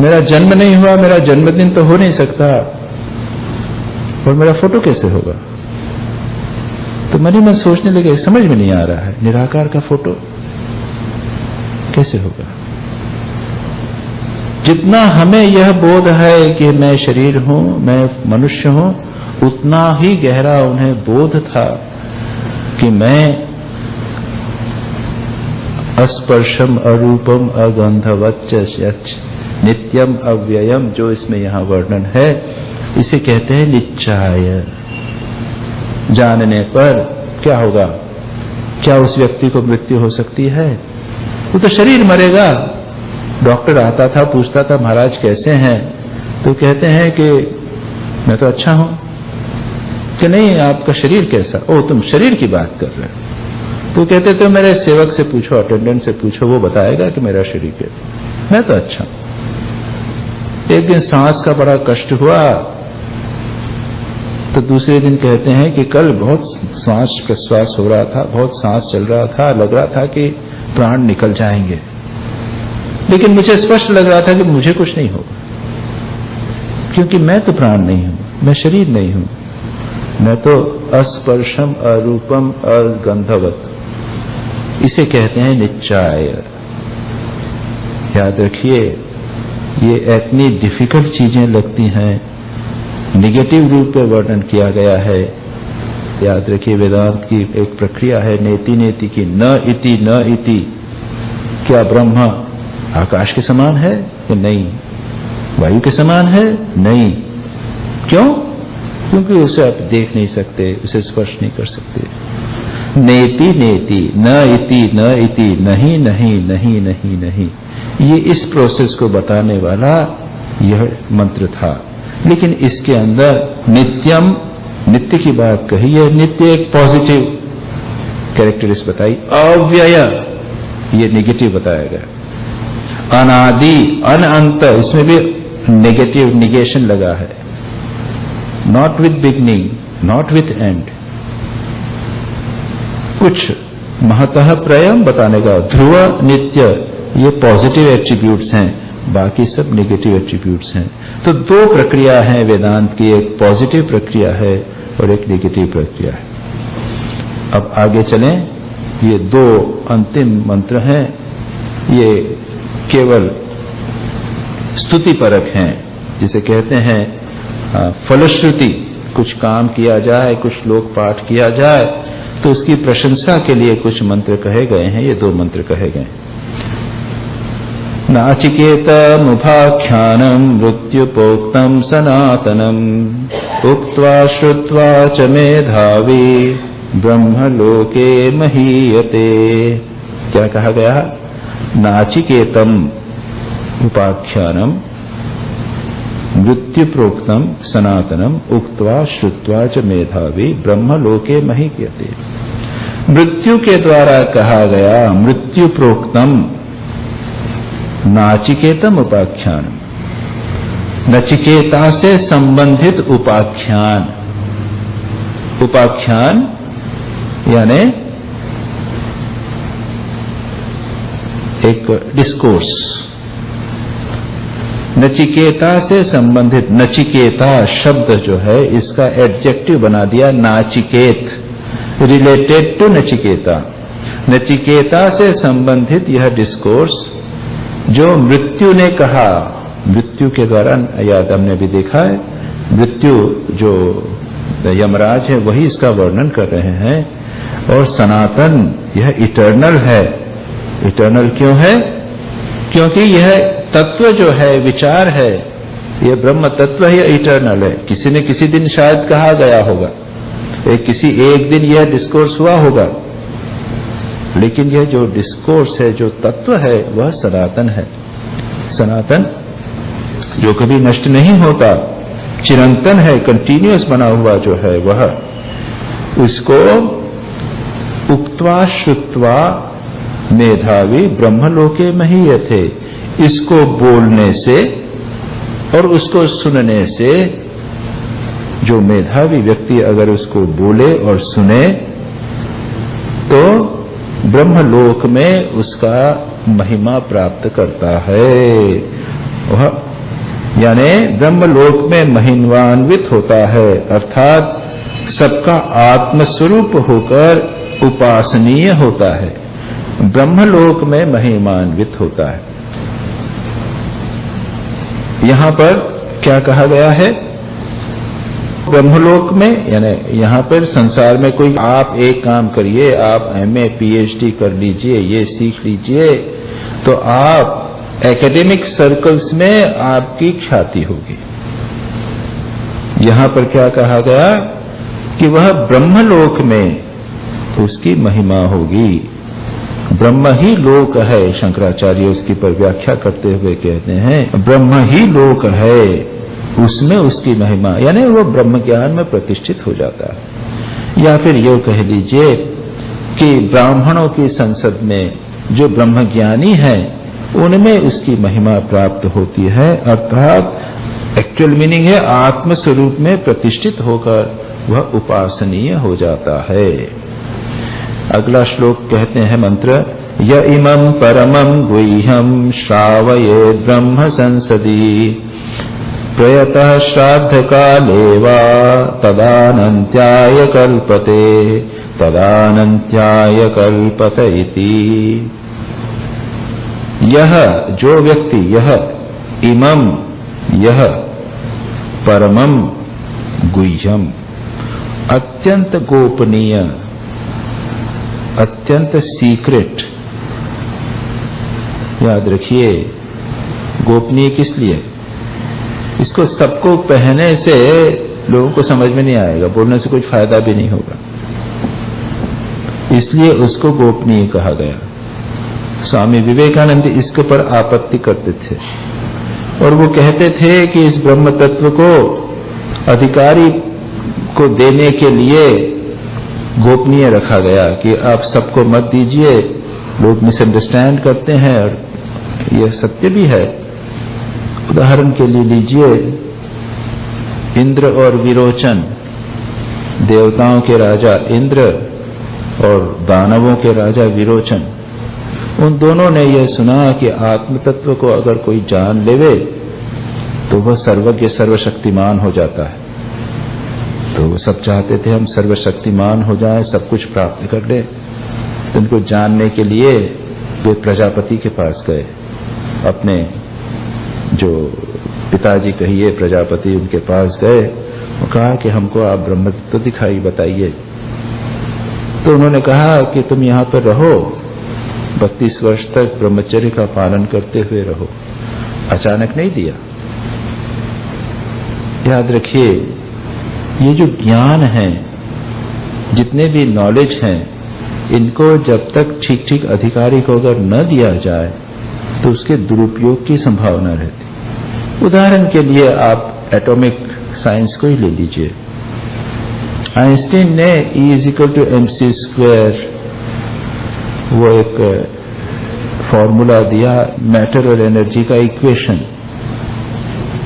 मेरा जन्म नहीं हुआ, मेरा जन्मदिन तो हो नहीं सकता, और मेरा फोटो कैसे होगा? तो मन ही मन सोचने लगे, समझ में नहीं आ रहा है, निराकार का फोटो कैसे होगा? जितना हमें यह बोध है कि मैं शरीर हूं, मैं मनुष्य हूं, उतना ही गहरा उन्हें बोध था कि मैं अस्पर्शम अरूपम अगंधवच्च नित्यम अव्ययम, जो इसमें यहां वर्णन है, इसे कहते हैं निश्चय। जानने पर क्या होगा? क्या उस व्यक्ति को मृत्यु हो सकती है? वो तो शरीर मरेगा। डॉक्टर आता था, पूछता था महाराज कैसे हैं, तो कहते हैं कि मैं तो अच्छा हूं। कि नहीं, आपका शरीर कैसा? ओ, तुम शरीर की बात कर रहे हो। तो कहते थे मेरे सेवक से पूछो, अटेंडेंट से पूछो, वो बताएगा कि मेरा शरीर कैसा। मैं तो अच्छा हूं। एक दिन सांस का बड़ा कष्ट हुआ, तो दूसरे दिन कहते हैं कि कल बहुत श्वास प्रश्वास हो रहा था, बहुत सांस चल रहा था, लग रहा था कि प्राण निकल जाएंगे, लेकिन मुझे स्पष्ट लग रहा था कि मुझे कुछ नहीं होगा, क्योंकि मैं तो प्राण नहीं हूं, मैं शरीर नहीं हूं, मैं तो अस्पर्शम अरूपम अगंधवत, इसे कहते हैं निश्चय। याद रखिए, ये इतनी डिफिकल्ट चीजें लगती हैं, निगेटिव रूप में वर्णन किया गया है। याद रखिए, वेदांत की एक प्रक्रिया है नेति नेति की, न इति न इति। क्या ब्रह्म आकाश के समान है कि नहीं? वायु के समान है? नहीं। क्यों? क्योंकि उसे आप देख नहीं सकते, उसे स्पर्श नहीं कर सकते। नेति नेति, न इति न इति, नहीं नहीं नहीं नहीं नहीं, ये इस प्रोसेस को बताने वाला यह मंत्र था। लेकिन इसके अंदर नित्यम, नित्य की बात कही है, नित्य एक पॉजिटिव कैरेक्टरिस्टिक बताई, अव्यय ये नेगेटिव बताया गया, अनादि अनंत, इसमें भी नेगेटिव निगेशन लगा है, not with beginning not with and. कुछ महतः प्रयम बताने का, ध्रुव नित्य, ये पॉजिटिव एट्रीब्यूट्स हैं, बाकी सब नेगेटिव एट्रीब्यूट्स हैं। तो दो प्रक्रिया है वेदांत की, एक पॉजिटिव प्रक्रिया है और एक नेगेटिव प्रक्रिया है। अब आगे चलें, ये दो अंतिम मंत्र हैं, ये केवल स्तुति परक हैं, जिसे कहते हैं फलश्रुति। कुछ काम किया जाए, कुछ श्लोक पाठ किया जाए तो उसकी प्रशंसा के लिए कुछ मंत्र कहे गए हैं। ये दो मंत्र कहे गए। नाचिकेतमुपाख्यानम् मृत्युपोक्तम् सनातनम् उक्त्वा श्रुत्वा च मेधावी ब्रह्मलोके महीयते। क्या कहा गया? नाचिकेतम उपाख्यानम् मृत्युप्रोक्तम् सनातनम् उक्त्वा श्रुत्वा च मेधावी ब्रह्मलोके महीयते। मृत्यु के द्वारा कहा गया मृत्यु प्रोक्तम नाचिकेतम उपाख्यान, नचिकेता से संबंधित उपाख्यान। उपाख्यान यानी एक डिस्कोर्स। नचिकेता से संबंधित, नचिकेता शब्द जो है इसका एडजेक्टिव बना दिया नाचिकेत, रिलेटेड टू नचिकेता। नचिकेता से संबंधित यह डिस्कोर्स जो मृत्यु ने कहा, मृत्यु के द्वारा, याद हमने भी देखा है, मृत्यु जो यमराज है वही इसका वर्णन कर रहे हैं। और सनातन यह इटर्नल है। इटर्नल क्यों है? क्योंकि यह तत्व जो है, विचार है, यह ब्रह्म तत्व ही इटर्नल है। किसी न किसी दिन शायद कहा गया होगा, किसी एक दिन यह डिस्कोर्स हुआ होगा, लेकिन यह जो डिस्कोर्स है, जो तत्व है, वह सनातन है। सनातन जो कभी नष्ट नहीं होता, चिरंतन है, कंटिन्यूअस बना हुआ जो है वह, उसको उक्त्वा श्रुत्वा मेधावी ब्रह्मलोके महीयते। इसको बोलने से और उसको सुनने से जो मेधावी व्यक्ति अगर उसको बोले और सुने तो ब्रह्मलोक में उसका महिमा प्राप्त करता है। वह यानी ब्रह्मलोक में महिमान्वित होता है, अर्थात सबका आत्मस्वरूप होकर उपासनीय होता है, ब्रह्मलोक में महिमान्वित होता है। यहां पर क्या कहा गया है? ब्रह्मलोक में, यानी यहां पर संसार में कोई आप एक काम करिए, आप एमए पीएचडी कर लीजिए, ये सीख लीजिए, तो आप एकेडमिक सर्कल्स में आपकी ख्याति होगी। यहां पर क्या कहा गया कि वह ब्रह्मलोक में उसकी महिमा होगी। ब्रह्म ही लोक है, शंकराचार्य उसकी पर व्याख्या करते हुए कहते हैं ब्रह्म ही लोक है, उसमें उसकी महिमा, यानी वो ब्रह्म ज्ञान में प्रतिष्ठित हो जाता है। या फिर ये कह लीजिए कि ब्राह्मणों की संसद में जो ब्रह्मज्ञानी हैं उनमें उसकी महिमा प्राप्त होती है, अर्थात एक्चुअल मीनिंग है आत्म स्वरूप में प्रतिष्ठित होकर वह उपासनीय हो जाता है। अगला श्लोक कहते हैं मंत्र, य इमं परमं गुह्यं श्रावयेद् ब्रह्म संसदि प्रयतः श्राद्ध काले वा तदानन्त्याय कल्पते तदानन्त्याय कल्पत इति। यह जो व्यक्ति, यह इमं, यह परमं गुह्यम, अत्यंत गोपनीय, अत्यंत सीक्रेट। याद रखिए, गोपनीय किस लिए? इसको सबको कहने से लोगों को समझ में नहीं आएगा, बोलने से कुछ फायदा भी नहीं होगा, इसलिए उसको गोपनीय कहा गया। स्वामी विवेकानंद इसके पर आपत्ति करते थे और वो कहते थे कि इस ब्रह्म तत्व को अधिकारी को देने के लिए गोपनीय रखा गया कि आप सबको मत दीजिए, लोग मिसअंडरस्टैंड करते हैं, और यह सत्य भी है। उदाहरण के लिए लीजिए, इंद्र और विरोचन, देवताओं के राजा इंद्र और दानवों के राजा विरोचन, उन दोनों ने यह सुना कि आत्म तत्व को अगर कोई जान लेवे तो वह सर्वज्ञ सर्वशक्तिमान हो जाता है। तो वो सब चाहते थे हम सर्वशक्तिमान हो जाएं, सब कुछ प्राप्त कर लें। उनको जानने के लिए वे प्रजापति के पास गए, अपने जो पिताजी कहिए प्रजापति, उनके पास गए और कहा कि हमको आप ब्रह्म तत्व दिखाई बताइए। तो उन्होंने कहा कि तुम यहाँ पर रहो, 32 वर्ष तक ब्रह्मचर्य का पालन करते हुए रहो। अचानक नहीं दिया। याद रखिए, ये जो ज्ञान है, जितने भी नॉलेज हैं, इनको जब तक ठीक ठीक अधिकारी को अगर न दिया जाए तो उसके दुरुपयोग की संभावना रहती। उदाहरण के लिए आप एटॉमिक साइंस को ही ले लीजिए। आइंस्टीन ने E=mc², वो एक फॉर्मूला दिया मैटर और एनर्जी का इक्वेशन।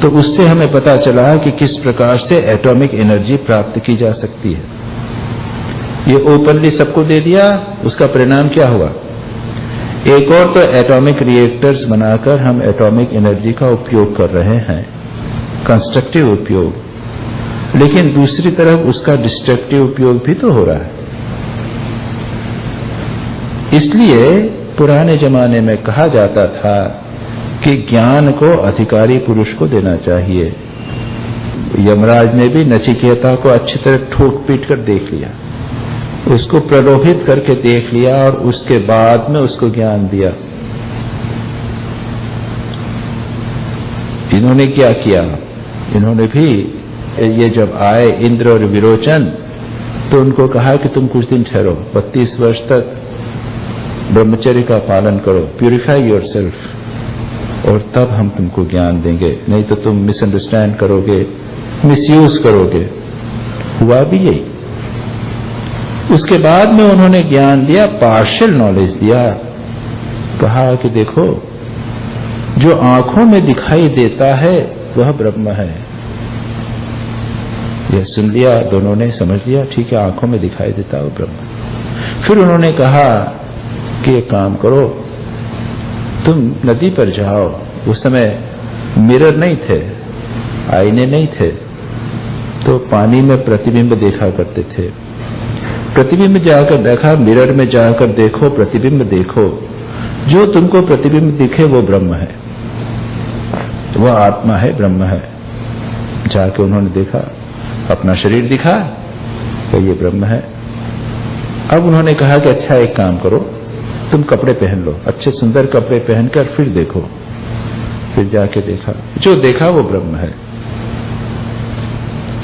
तो उससे हमें पता चला कि किस प्रकार से एटॉमिक एनर्जी प्राप्त की जा सकती है। ये ओपनली सबको दे दिया, उसका परिणाम क्या हुआ? एक और तो एटॉमिक रिएक्टर्स बनाकर हम एटॉमिक एनर्जी का उपयोग कर रहे हैं, कंस्ट्रक्टिव उपयोग, लेकिन दूसरी तरफ उसका डिस्ट्रक्टिव उपयोग भी तो हो रहा है। इसलिए पुराने जमाने में कहा जाता था कि ज्ञान को अधिकारी पुरुष को देना चाहिए। यमराज ने भी नचिकेता को अच्छी तरह ठोक पीट कर देख लिया, उसको प्रलोभित करके देख लिया और उसके बाद में उसको ज्ञान दिया। इन्होंने क्या किया? इन्होंने भी ये जब आए इंद्र और विरोचन, तो उनको कहा कि तुम कुछ दिन ठहरो, 32 वर्ष तक ब्रह्मचर्य का पालन करो, प्यूरिफाई योरसेल्फ, और तब हम तुमको ज्ञान देंगे, नहीं तो तुम मिसअंडरस्टैंड करोगे, मिसयूज करोगे। हुआ भी यही। उसके बाद में उन्होंने ज्ञान दिया, पार्शियल नॉलेज दिया। कहा कि देखो, जो आंखों में दिखाई देता है वह ब्रह्म है। यह सुन लिया, दोनों ने समझ लिया, ठीक है, आंखों में दिखाई देता है वो ब्रह्म। फिर उन्होंने कहा कि एक काम करो, तुम नदी पर जाओ। उस समय मिरर नहीं थे, आईने नहीं थे, तो पानी में प्रतिबिंब देखा करते थे। प्रतिबिंब जाकर देखा, मिरर में जाकर देखो, प्रतिबिंब देखो, जो तुमको प्रतिबिंब दिखे वो ब्रह्म है, वह आत्मा है, ब्रह्म है। जाके उन्होंने देखा, अपना शरीर दिखा तो ये ब्रह्म है। अब उन्होंने कहा कि अच्छा एक काम करो, तुम कपड़े पहन लो, अच्छे सुंदर कपड़े पहनकर फिर देखो। फिर जाके देखा, जो देखा वो ब्रह्म है।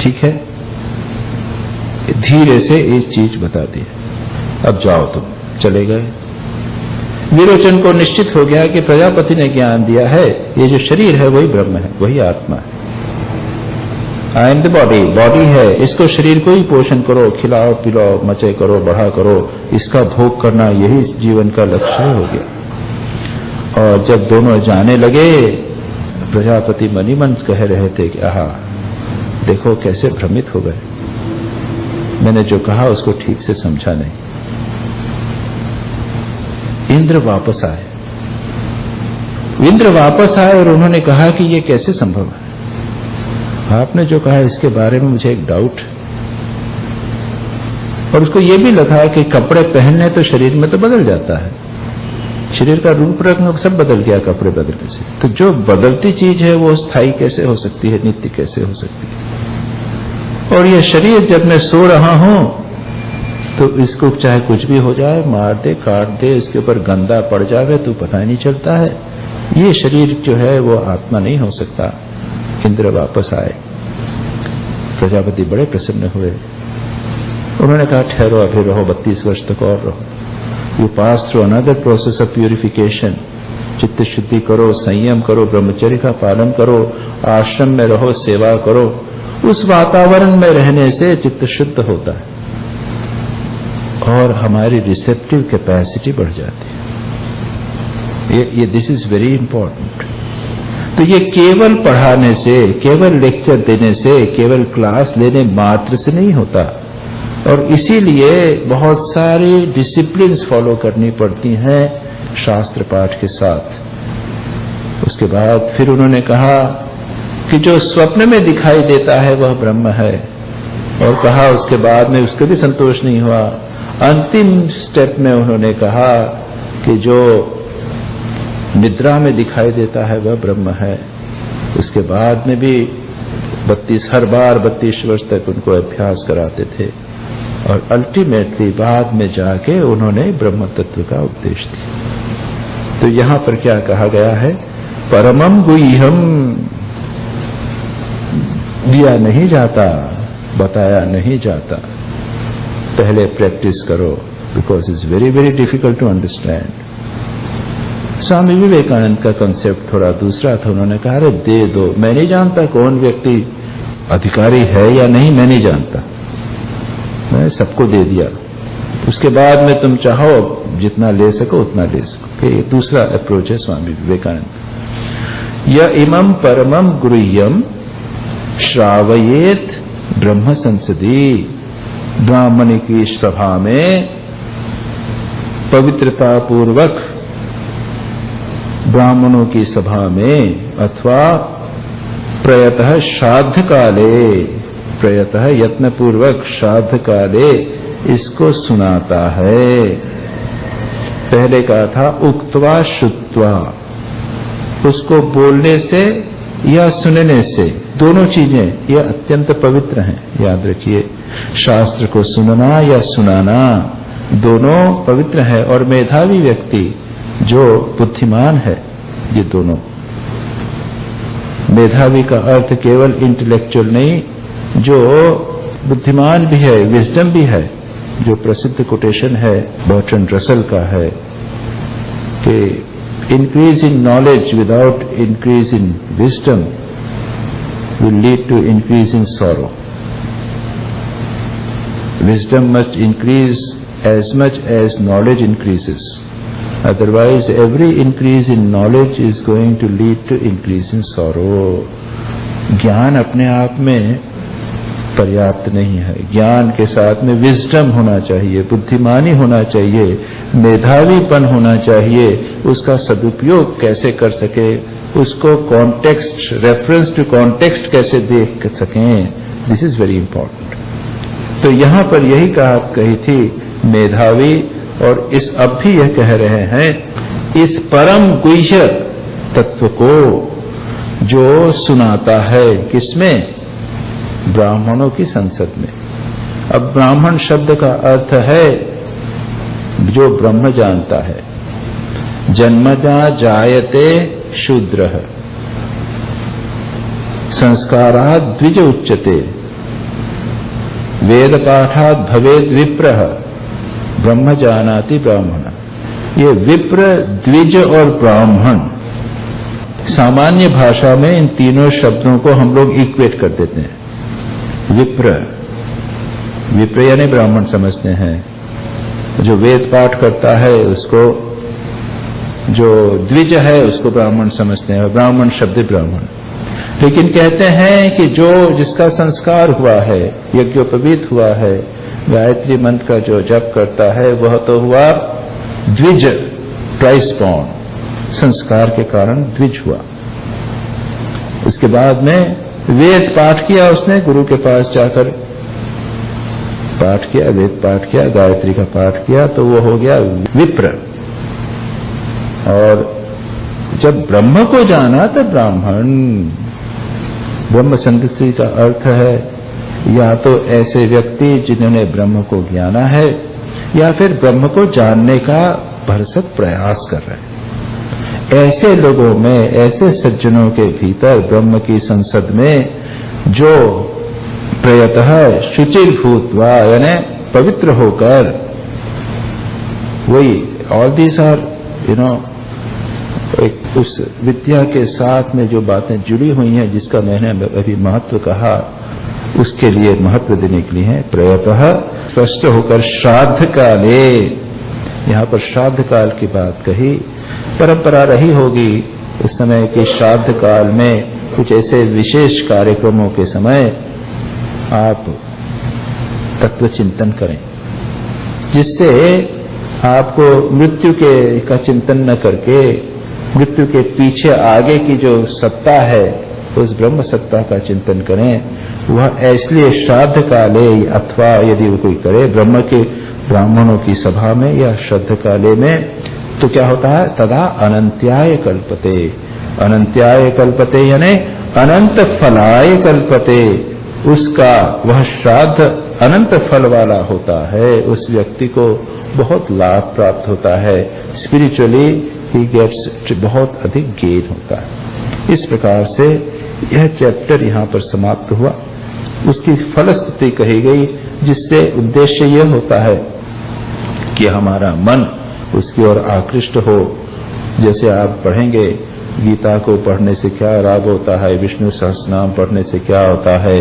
ठीक है, धीरे से एक चीज बता दी, अब जाओ तुम। चले गए। विरोचन को निश्चित हो गया कि प्रजापति ने ज्ञान दिया है, ये जो शरीर है वही ब्रह्म है, वही आत्मा है। I am the body, body है, इसको शरीर को ही पोषण करो, खिलाओ पिलाओ, मचे करो, बढ़ा करो, इसका भोग करना यही जीवन का लक्ष्य हो गया। और जब दोनों जाने लगे, प्रजापति मन ही मन कह रहे थे कि आहा, देखो कैसे भ्रमित हो गए। मैंने जो कहा उसको ठीक से समझा नहीं। इंद्र वापस आए। इंद्र वापस आए और उन्होंने कहा कि ये कैसे संभव है, आपने जो कहा इसके बारे में मुझे एक डाउट। और उसको ये भी लगा कि कपड़े पहनने तो शरीर में तो बदल जाता है, शरीर का रूप रंग सब बदल गया कपड़े बदलने से, तो जो बदलती चीज है वो स्थायी कैसे हो सकती है, नित्य कैसे हो सकती है। और ये शरीर जब मैं सो रहा हूं तो इसको चाहे कुछ भी हो जाए, मार दे काट दे, इसके ऊपर गंदा पड़ जावे तो पता ही नहीं चलता है। ये शरीर जो है वो आत्मा नहीं हो सकता। इंद्र वापस आए। प्रजापति बड़े प्रसन्न हुए। उन्होंने कहा ठहरो, अभी रहो, 32 वर्ष तक और रहो। You pass through another process of purification. चित्त शुद्धि करो, संयम करो, ब्रह्मचर्य का पालन करो, आश्रम में रहो, सेवा करो। उस वातावरण में रहने से चित्त शुद्ध होता है और हमारी रिसेप्टिव कैपेसिटी बढ़ जाती है। ये दिस इज वेरी इंपॉर्टेंट। तो ये केवल पढ़ाने से, केवल लेक्चर देने से, केवल क्लास लेने मात्र से नहीं होता। और इसीलिए बहुत सारी डिसिप्लिन्स फॉलो करनी पड़ती हैं शास्त्र पाठ के साथ। उसके बाद फिर उन्होंने कहा कि जो स्वप्न में दिखाई देता है वह ब्रह्म है। और कहा उसके बाद में उसके भी संतोष नहीं हुआ। अंतिम स्टेप में उन्होंने कहा कि जो निद्रा में दिखाई देता है वह ब्रह्म है। उसके बाद में भी हर बार 32 वर्ष तक उनको अभ्यास कराते थे और अल्टीमेटली बाद में जाके उन्होंने ब्रह्म तत्व का उपदेश दिया। तो यहां पर क्या कहा गया है, परमम गुह्यम दिया नहीं जाता, बताया नहीं जाता, पहले प्रैक्टिस करो, because it's very very difficult to understand. Swami Vivekananda का कॉन्सेप्ट थोड़ा दूसरा था। उन्होंने कहा अरे दे दो, मैं नहीं जानता कौन व्यक्ति अधिकारी है या नहीं, मैं नहीं जानता, मैं सबको दे दिया, उसके बाद में तुम चाहो जितना ले सको उतना ले सको। ये दूसरा अप्रोच है स्वामी विवेकानंद। यह इमं परमं गुह्यम श्रावयेत ब्रह्म संसदी। ब्राह्मण की सभा में पवित्रता पूर्वक, ब्राह्मणों की सभा में अथवा प्रयतः श्राद्ध काले, प्रयतः यत्न पूर्वक श्राद्ध काले इसको सुनाता है। पहले कहा था उक्त्वा श्रुत्वा, उसको बोलने से या सुनने से, दोनों चीजें ये अत्यंत पवित्र हैं, याद रखिए। शास्त्र को सुनना या सुनाना दोनों पवित्र है। और मेधावी व्यक्ति जो बुद्धिमान है, ये दोनों, मेधावी का अर्थ केवल इंटेलेक्चुअल नहीं, जो बुद्धिमान भी है, विजडम भी है। जो प्रसिद्ध कोटेशन है बर्ट्रैंड रसल का है कि increase in knowledge without increase in wisdom will lead to increase in sorrow. Wisdom must increase as much as knowledge increases. Otherwise, every increase in knowledge is going to lead to increase in sorrow. ज्ञान अपने आप में पर्याप्त नहीं है। ज्ञान के साथ में विजडम होना चाहिए, बुद्धिमानी होना चाहिए, मेधावीपन होना चाहिए। उसका सदुपयोग कैसे कर सके, उसको कॉन्टेक्स्ट, रेफरेंस टू कॉन्टेक्स्ट कैसे देख सकें, दिस इज वेरी इंपॉर्टेंट। तो यहां पर यही कही थी मेधावी, और इस अब भी यह कह रहे हैं, इस परम गुह्य तत्व को जो सुनाता है, किसमें? ब्राह्मणों की संसद में। अब ब्राह्मण शब्द का अर्थ है जो ब्रह्म जानता है। जन्मजा जायते शूद्रः, संस्कारात् द्विज उच्यते, वेद पाठात् भवेद विप्रः, ब्रह्म जानाति ब्राह्मण। ये विप्र, द्विज और ब्राह्मण, सामान्य भाषा में इन तीनों शब्दों को हम लोग इक्वेट कर देते हैं। विप्र, विप्र यानी ब्राह्मण समझते हैं, जो वेद पाठ करता है उसको, जो द्विज है उसको ब्राह्मण समझते हैं, ब्राह्मण शब्द ब्राह्मण। लेकिन कहते हैं कि जो जिसका संस्कार हुआ है, यज्ञोपवीत हुआ है, गायत्री मंत्र का जो जप करता है वह तो हुआ द्विज, ट्वाइस बॉर्न, संस्कार के कारण द्विज हुआ। उसके बाद में वेद पाठ किया उसने, गुरु के पास जाकर पाठ किया, वेद पाठ किया, गायत्री का पाठ किया, तो वो हो गया विप्र। और जब ब्रह्म को जाना तो ब्राह्मण। ब्रह्म संतति का अर्थ है या तो ऐसे व्यक्ति जिन्होंने ब्रह्म को जाना है या फिर ब्रह्म को जानने का भरसक प्रयास कर रहे हैं। ऐसे लोगों में, ऐसे सज्जनों के भीतर ब्रह्म की संसद में जो प्रयतः शुचिर भूतवा यानी पवित्र होकर, वही ऑल दीज आर एक उस विद्या के साथ में जो बातें जुड़ी हुई हैं जिसका मैंने अभी महत्व कहा, उसके लिए महत्व देने के लिए है। प्रयतः स्पष्ट होकर श्राद्ध काले, यहां पर श्राद्ध काल की बात कही। परंपरा रही होगी उस समय कि श्राद्ध काल में कुछ ऐसे विशेष कार्यक्रमों के समय आप तत्व चिंतन करें, जिससे आपको मृत्यु का चिंतन न करके मृत्यु के पीछे आगे की जो सत्ता है उस ब्रह्म सत्ता का चिंतन करें। वह इसलिए श्राद्ध काले, अथवा यदि वो कोई करे ब्रह्म के ब्राह्मणों की सभा में या श्राद्ध काले में, तो क्या होता है, तदा अनंत्याय कल्पते। अनंत्याय कल्पते यानी अनंत फलाय कल्पते। उसका वह श्राद्ध अनंत फल वाला होता है, उस व्यक्ति को बहुत लाभ प्राप्त होता है। स्पिरिचुअली ही गेट्स बहुत अधिक गेन होता है। इस प्रकार से यह चैप्टर यहां पर समाप्त हुआ। उसकी फलस्थिति कही गई, जिससे उद्देश्य यह होता है कि हमारा मन उसकी ओर आकृष्ट हो। जैसे आप पढ़ेंगे गीता को पढ़ने से क्या लाभ होता है, विष्णु सहस्रनाम पढ़ने से क्या होता है,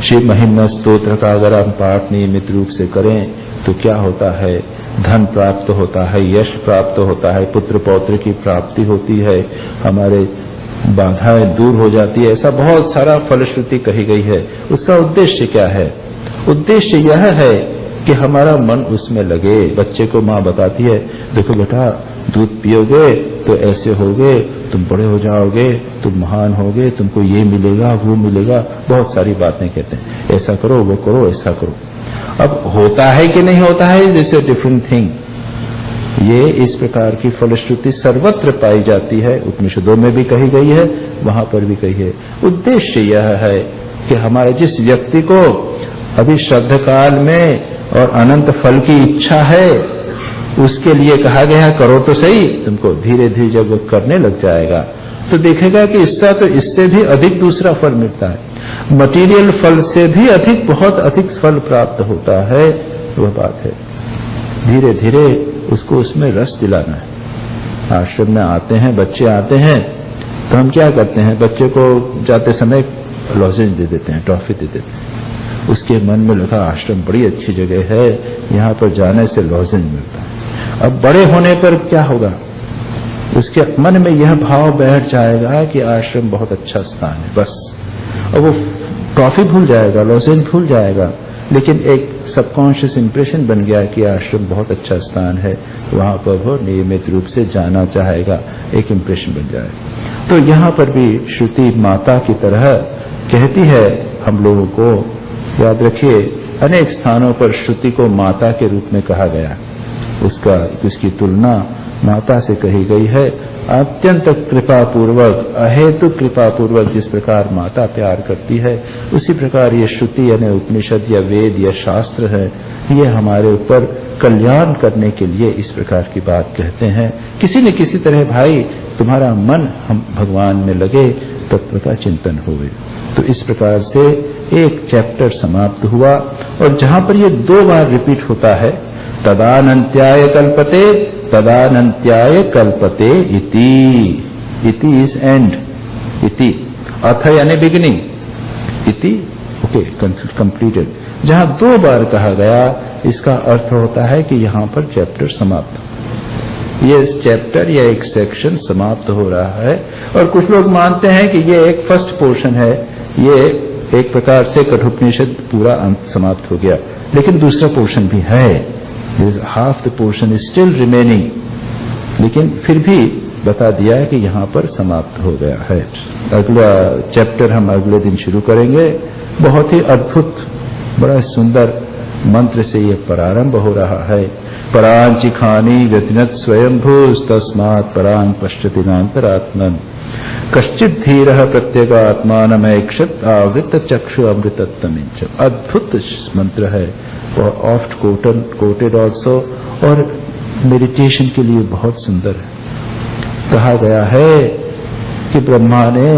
शिव महिमा स्तोत्र का अगर हम पाठ नियमित रूप से करें तो क्या होता है, धन प्राप्त होता है, यश प्राप्त होता है, पुत्र पौत्र की प्राप्ति होती है, हमारे बाधाएं दूर हो जाती है। ऐसा बहुत सारा फलश्रुति कही गई है। उसका उद्देश्य क्या है? उद्देश्य यह है कि हमारा मन उसमें लगे। बच्चे को माँ बताती है, देखो बेटा दूध पियोगे तो ऐसे होगे, तुम बड़े हो जाओगे, तुम महान होगे, तुमको ये मिलेगा वो मिलेगा, बहुत सारी बातें कहते हैं, ऐसा करो वो करो ऐसा करो। अब होता है कि नहीं होता है, this is a different thing. ये इस प्रकार की फलश्रुति सर्वत्र पाई जाती है, उपनिषदों में भी कही गई है, वहां पर भी कही है। उद्देश्य यह है कि हमारे जिस व्यक्ति को अभी श्राद्ध काल में और अनंत फल की इच्छा है, उसके लिए कहा गया करो तो सही, तुमको धीरे धीरे जब करने लग जाएगा तो देखेगा कि इससे भी अधिक दूसरा फल मिलता है, मटेरियल फल से भी अधिक, बहुत अधिक फल प्राप्त होता है। वह बात है, धीरे धीरे उसको उसमें रस दिलाना है। आश्रम में आते हैं बच्चे, आते हैं तो हम क्या करते हैं, बच्चे को जाते समय लॉजेंस दे देते हैं, टॉफी दे देते हैं। उसके मन में लगा आश्रम बड़ी अच्छी जगह है, यहाँ पर जाने से लॉजेंस मिलता है। अब बड़े होने पर क्या होगा, उसके मन में यह भाव बैठ जाएगा कि आश्रम बहुत अच्छा स्थान है, बस। और वो टॉफी भूल जाएगा, लॉजेंस भूल जाएगा, लेकिन एक सबकॉन्शियस इंप्रेशन बन गया कि आश्रम बहुत अच्छा स्थान है, वहां पर वो नियमित रूप से जाना चाहेगा, एक इंप्रेशन बन जाएगा। तो यहाँ पर भी श्रुति माता की तरह कहती है हम लोगों को। याद रखिए, अनेक स्थानों पर श्रुति को माता के रूप में कहा गया, उसकी तुलना माता से कही गई है। अत्यंत कृपा पूर्वक, अहेतु कृपा पूर्वक जिस प्रकार माता प्यार करती है, उसी प्रकार ये श्रुति यानी उपनिषद या वेद या शास्त्र है, ये हमारे ऊपर कल्याण करने के लिए इस प्रकार की बात कहते हैं। किसी न किसी तरह भाई तुम्हारा मन हम भगवान में लगे, तत्व का चिंतन होवे। तो इस प्रकार से एक चैप्टर समाप्त हुआ। और जहां पर ये 2 बार रिपीट होता है, तदानंत्याय कल्पते, तदानंत्याय कल्पते इति इज एंड, इति अथ यानी बिगिनिंग, इति ओके कंप्लीटेड। जहां 2 बार कहा गया, इसका अर्थ होता है कि यहां पर चैप्टर समाप्त, ये चैप्टर या एक सेक्शन समाप्त हो रहा है। और कुछ लोग मानते हैं कि ये एक फर्स्ट पोर्शन है, ये एक प्रकार से कठोपनिषद पूरा अंत समाप्त हो गया। लेकिन दूसरा पोर्शन भी है, half the portion is still remaining, लेकिन फिर भी बता दिया है कि यहां पर समाप्त हो गया है। अगला चैप्टर हम अगले दिन शुरू करेंगे। बहुत ही अद्भुत, बड़ा सुंदर मंत्र से यह प्रारंभ हो रहा है। परांचिखानी व्यतिनत स्वयंभूस तस्मात् परां पश्यति नान्तरात्मन् कश्चित् धीरः प्रत्यगात्मानमैक्षत आवृत चक्षु अमृतत्वमिच्छ। अद्भुत मंत्र है और ऑफ्ट कोटेड ऑल्सो, और मेडिटेशन के लिए बहुत सुंदर है। कहा गया है कि ब्रह्मा ने,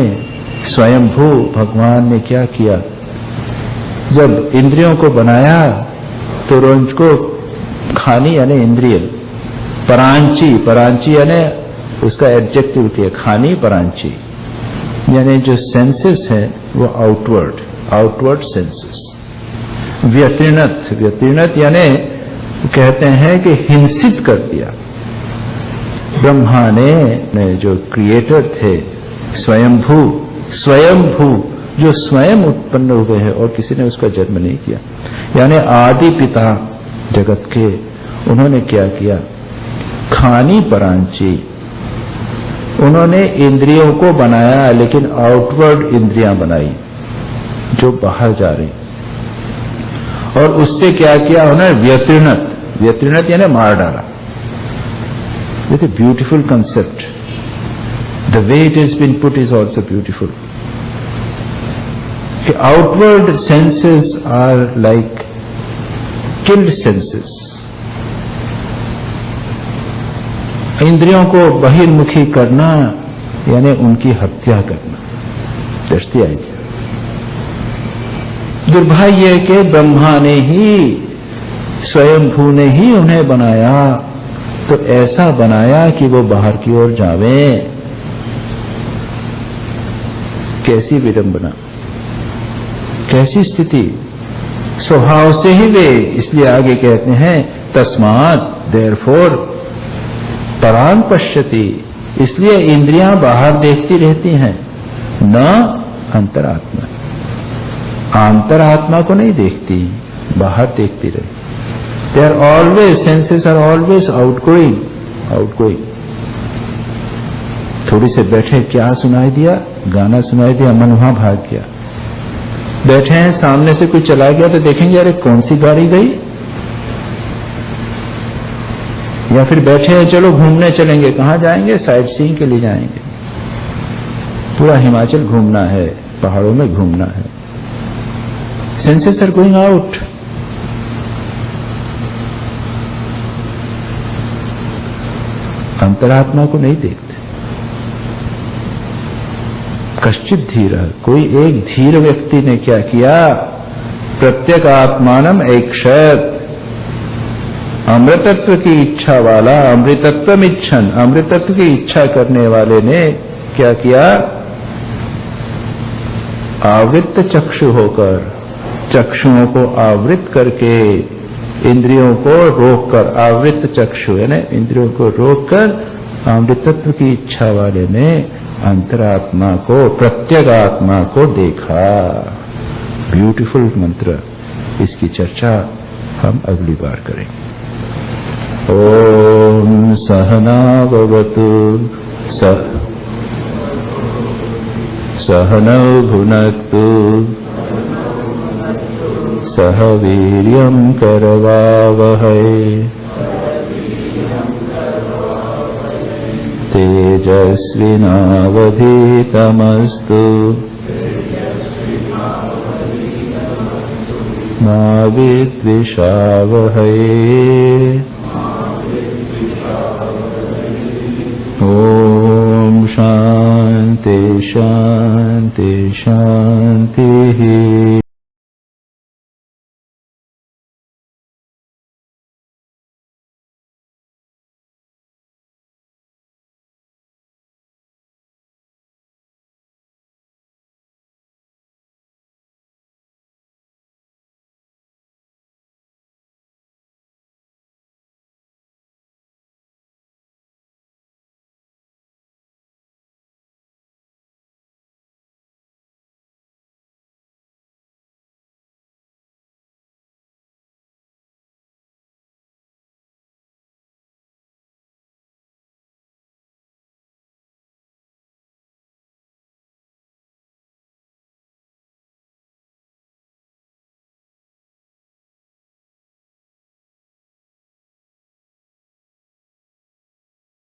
स्वयंभू भगवान ने क्या किया, जब इंद्रियों को बनाया तो रोज को खानी यानी इंद्रिय, परांची यानी उसका एडजेक्टिव किया, खानी परांची, यानी जो सेंसेस है वो आउटवर्ड सेंसेस। व्यतीर्णत यानी कहते हैं कि हिंसित कर दिया। ब्रह्मा ने जो क्रिएटर थे स्वयंभू जो स्वयं उत्पन्न हुए हैं और किसी ने उसका जन्म नहीं किया, यानी आदि पिता जगत के, उन्होंने क्या किया, खानी परांची, उन्होंने इंद्रियों को बनाया, लेकिन आउटवर्ड इंद्रियां बनाई जो बाहर जा रही, और उससे क्या किया उन्होंने, व्यतीर्णत यानी मार डाला। It's a beautiful concept. The way it has been put is also beautiful. The outward senses are like killed senses. इंद्रियों को बहिर्मुखी करना यानी उनकी हत्या करना। That's the idea. दुर्भाग्य है कि ब्रह्मा ने ही, स्वयंभू ने ही उन्हें बनाया, तो ऐसा बनाया कि वो बाहर की ओर जावे। कैसी विडंबना, कैसी स्थिति, स्वभाव से ही वे, इसलिए आगे कहते हैं तस्मात् देयरफॉर परां पश्यति, इसलिए इंद्रियां बाहर देखती रहती हैं, न अंतरात्मा, अंतरात्मा को नहीं देखती, बाहर देखती रहती। They are always, senses are always outgoing. थोड़ी से बैठे, क्या सुनाई दिया, गाना सुनाई दिया, मन वहां भाग गया। बैठे हैं, सामने से कोई चला गया तो देखेंगे अरे कौन सी गाड़ी गई, या फिर बैठे हैं चलो घूमने चलेंगे, कहां जाएंगे, साइट सीइंग के लिए जाएंगे, पूरा हिमाचल घूमना है, पहाड़ों में घूमना है। Senses are going out. अंतरात्मा को नहीं देखते। कश्चित धीर, कोई एक धीर व्यक्ति ने क्या किया, प्रत्यगात्मानम ऐक्षत, अमृतत्व की इच्छा वाला, अमृतत्वम इच्छन, अमृतत्व की इच्छा करने वाले ने क्या किया, आवृत चक्षु होकर, चक्षुओं को आवृत करके, इंद्रियों को रोककर, आवृत चक्षु यानी इंद्रियों को रोककर, अमृतत्व की इच्छा वाले ने अंतरात्मा को, प्रत्यगात्मा को देखा। ब्यूटीफुल मंत्र, इसकी चर्चा हम अगली बार करेंगे। ओम सहना भवतु, सहनौ भुनक्तु, सह वीर्यं करवावहै, तेजस्विनावधीतमस्तु, मा विद्विषावहै। ओम शांति शांति शांति।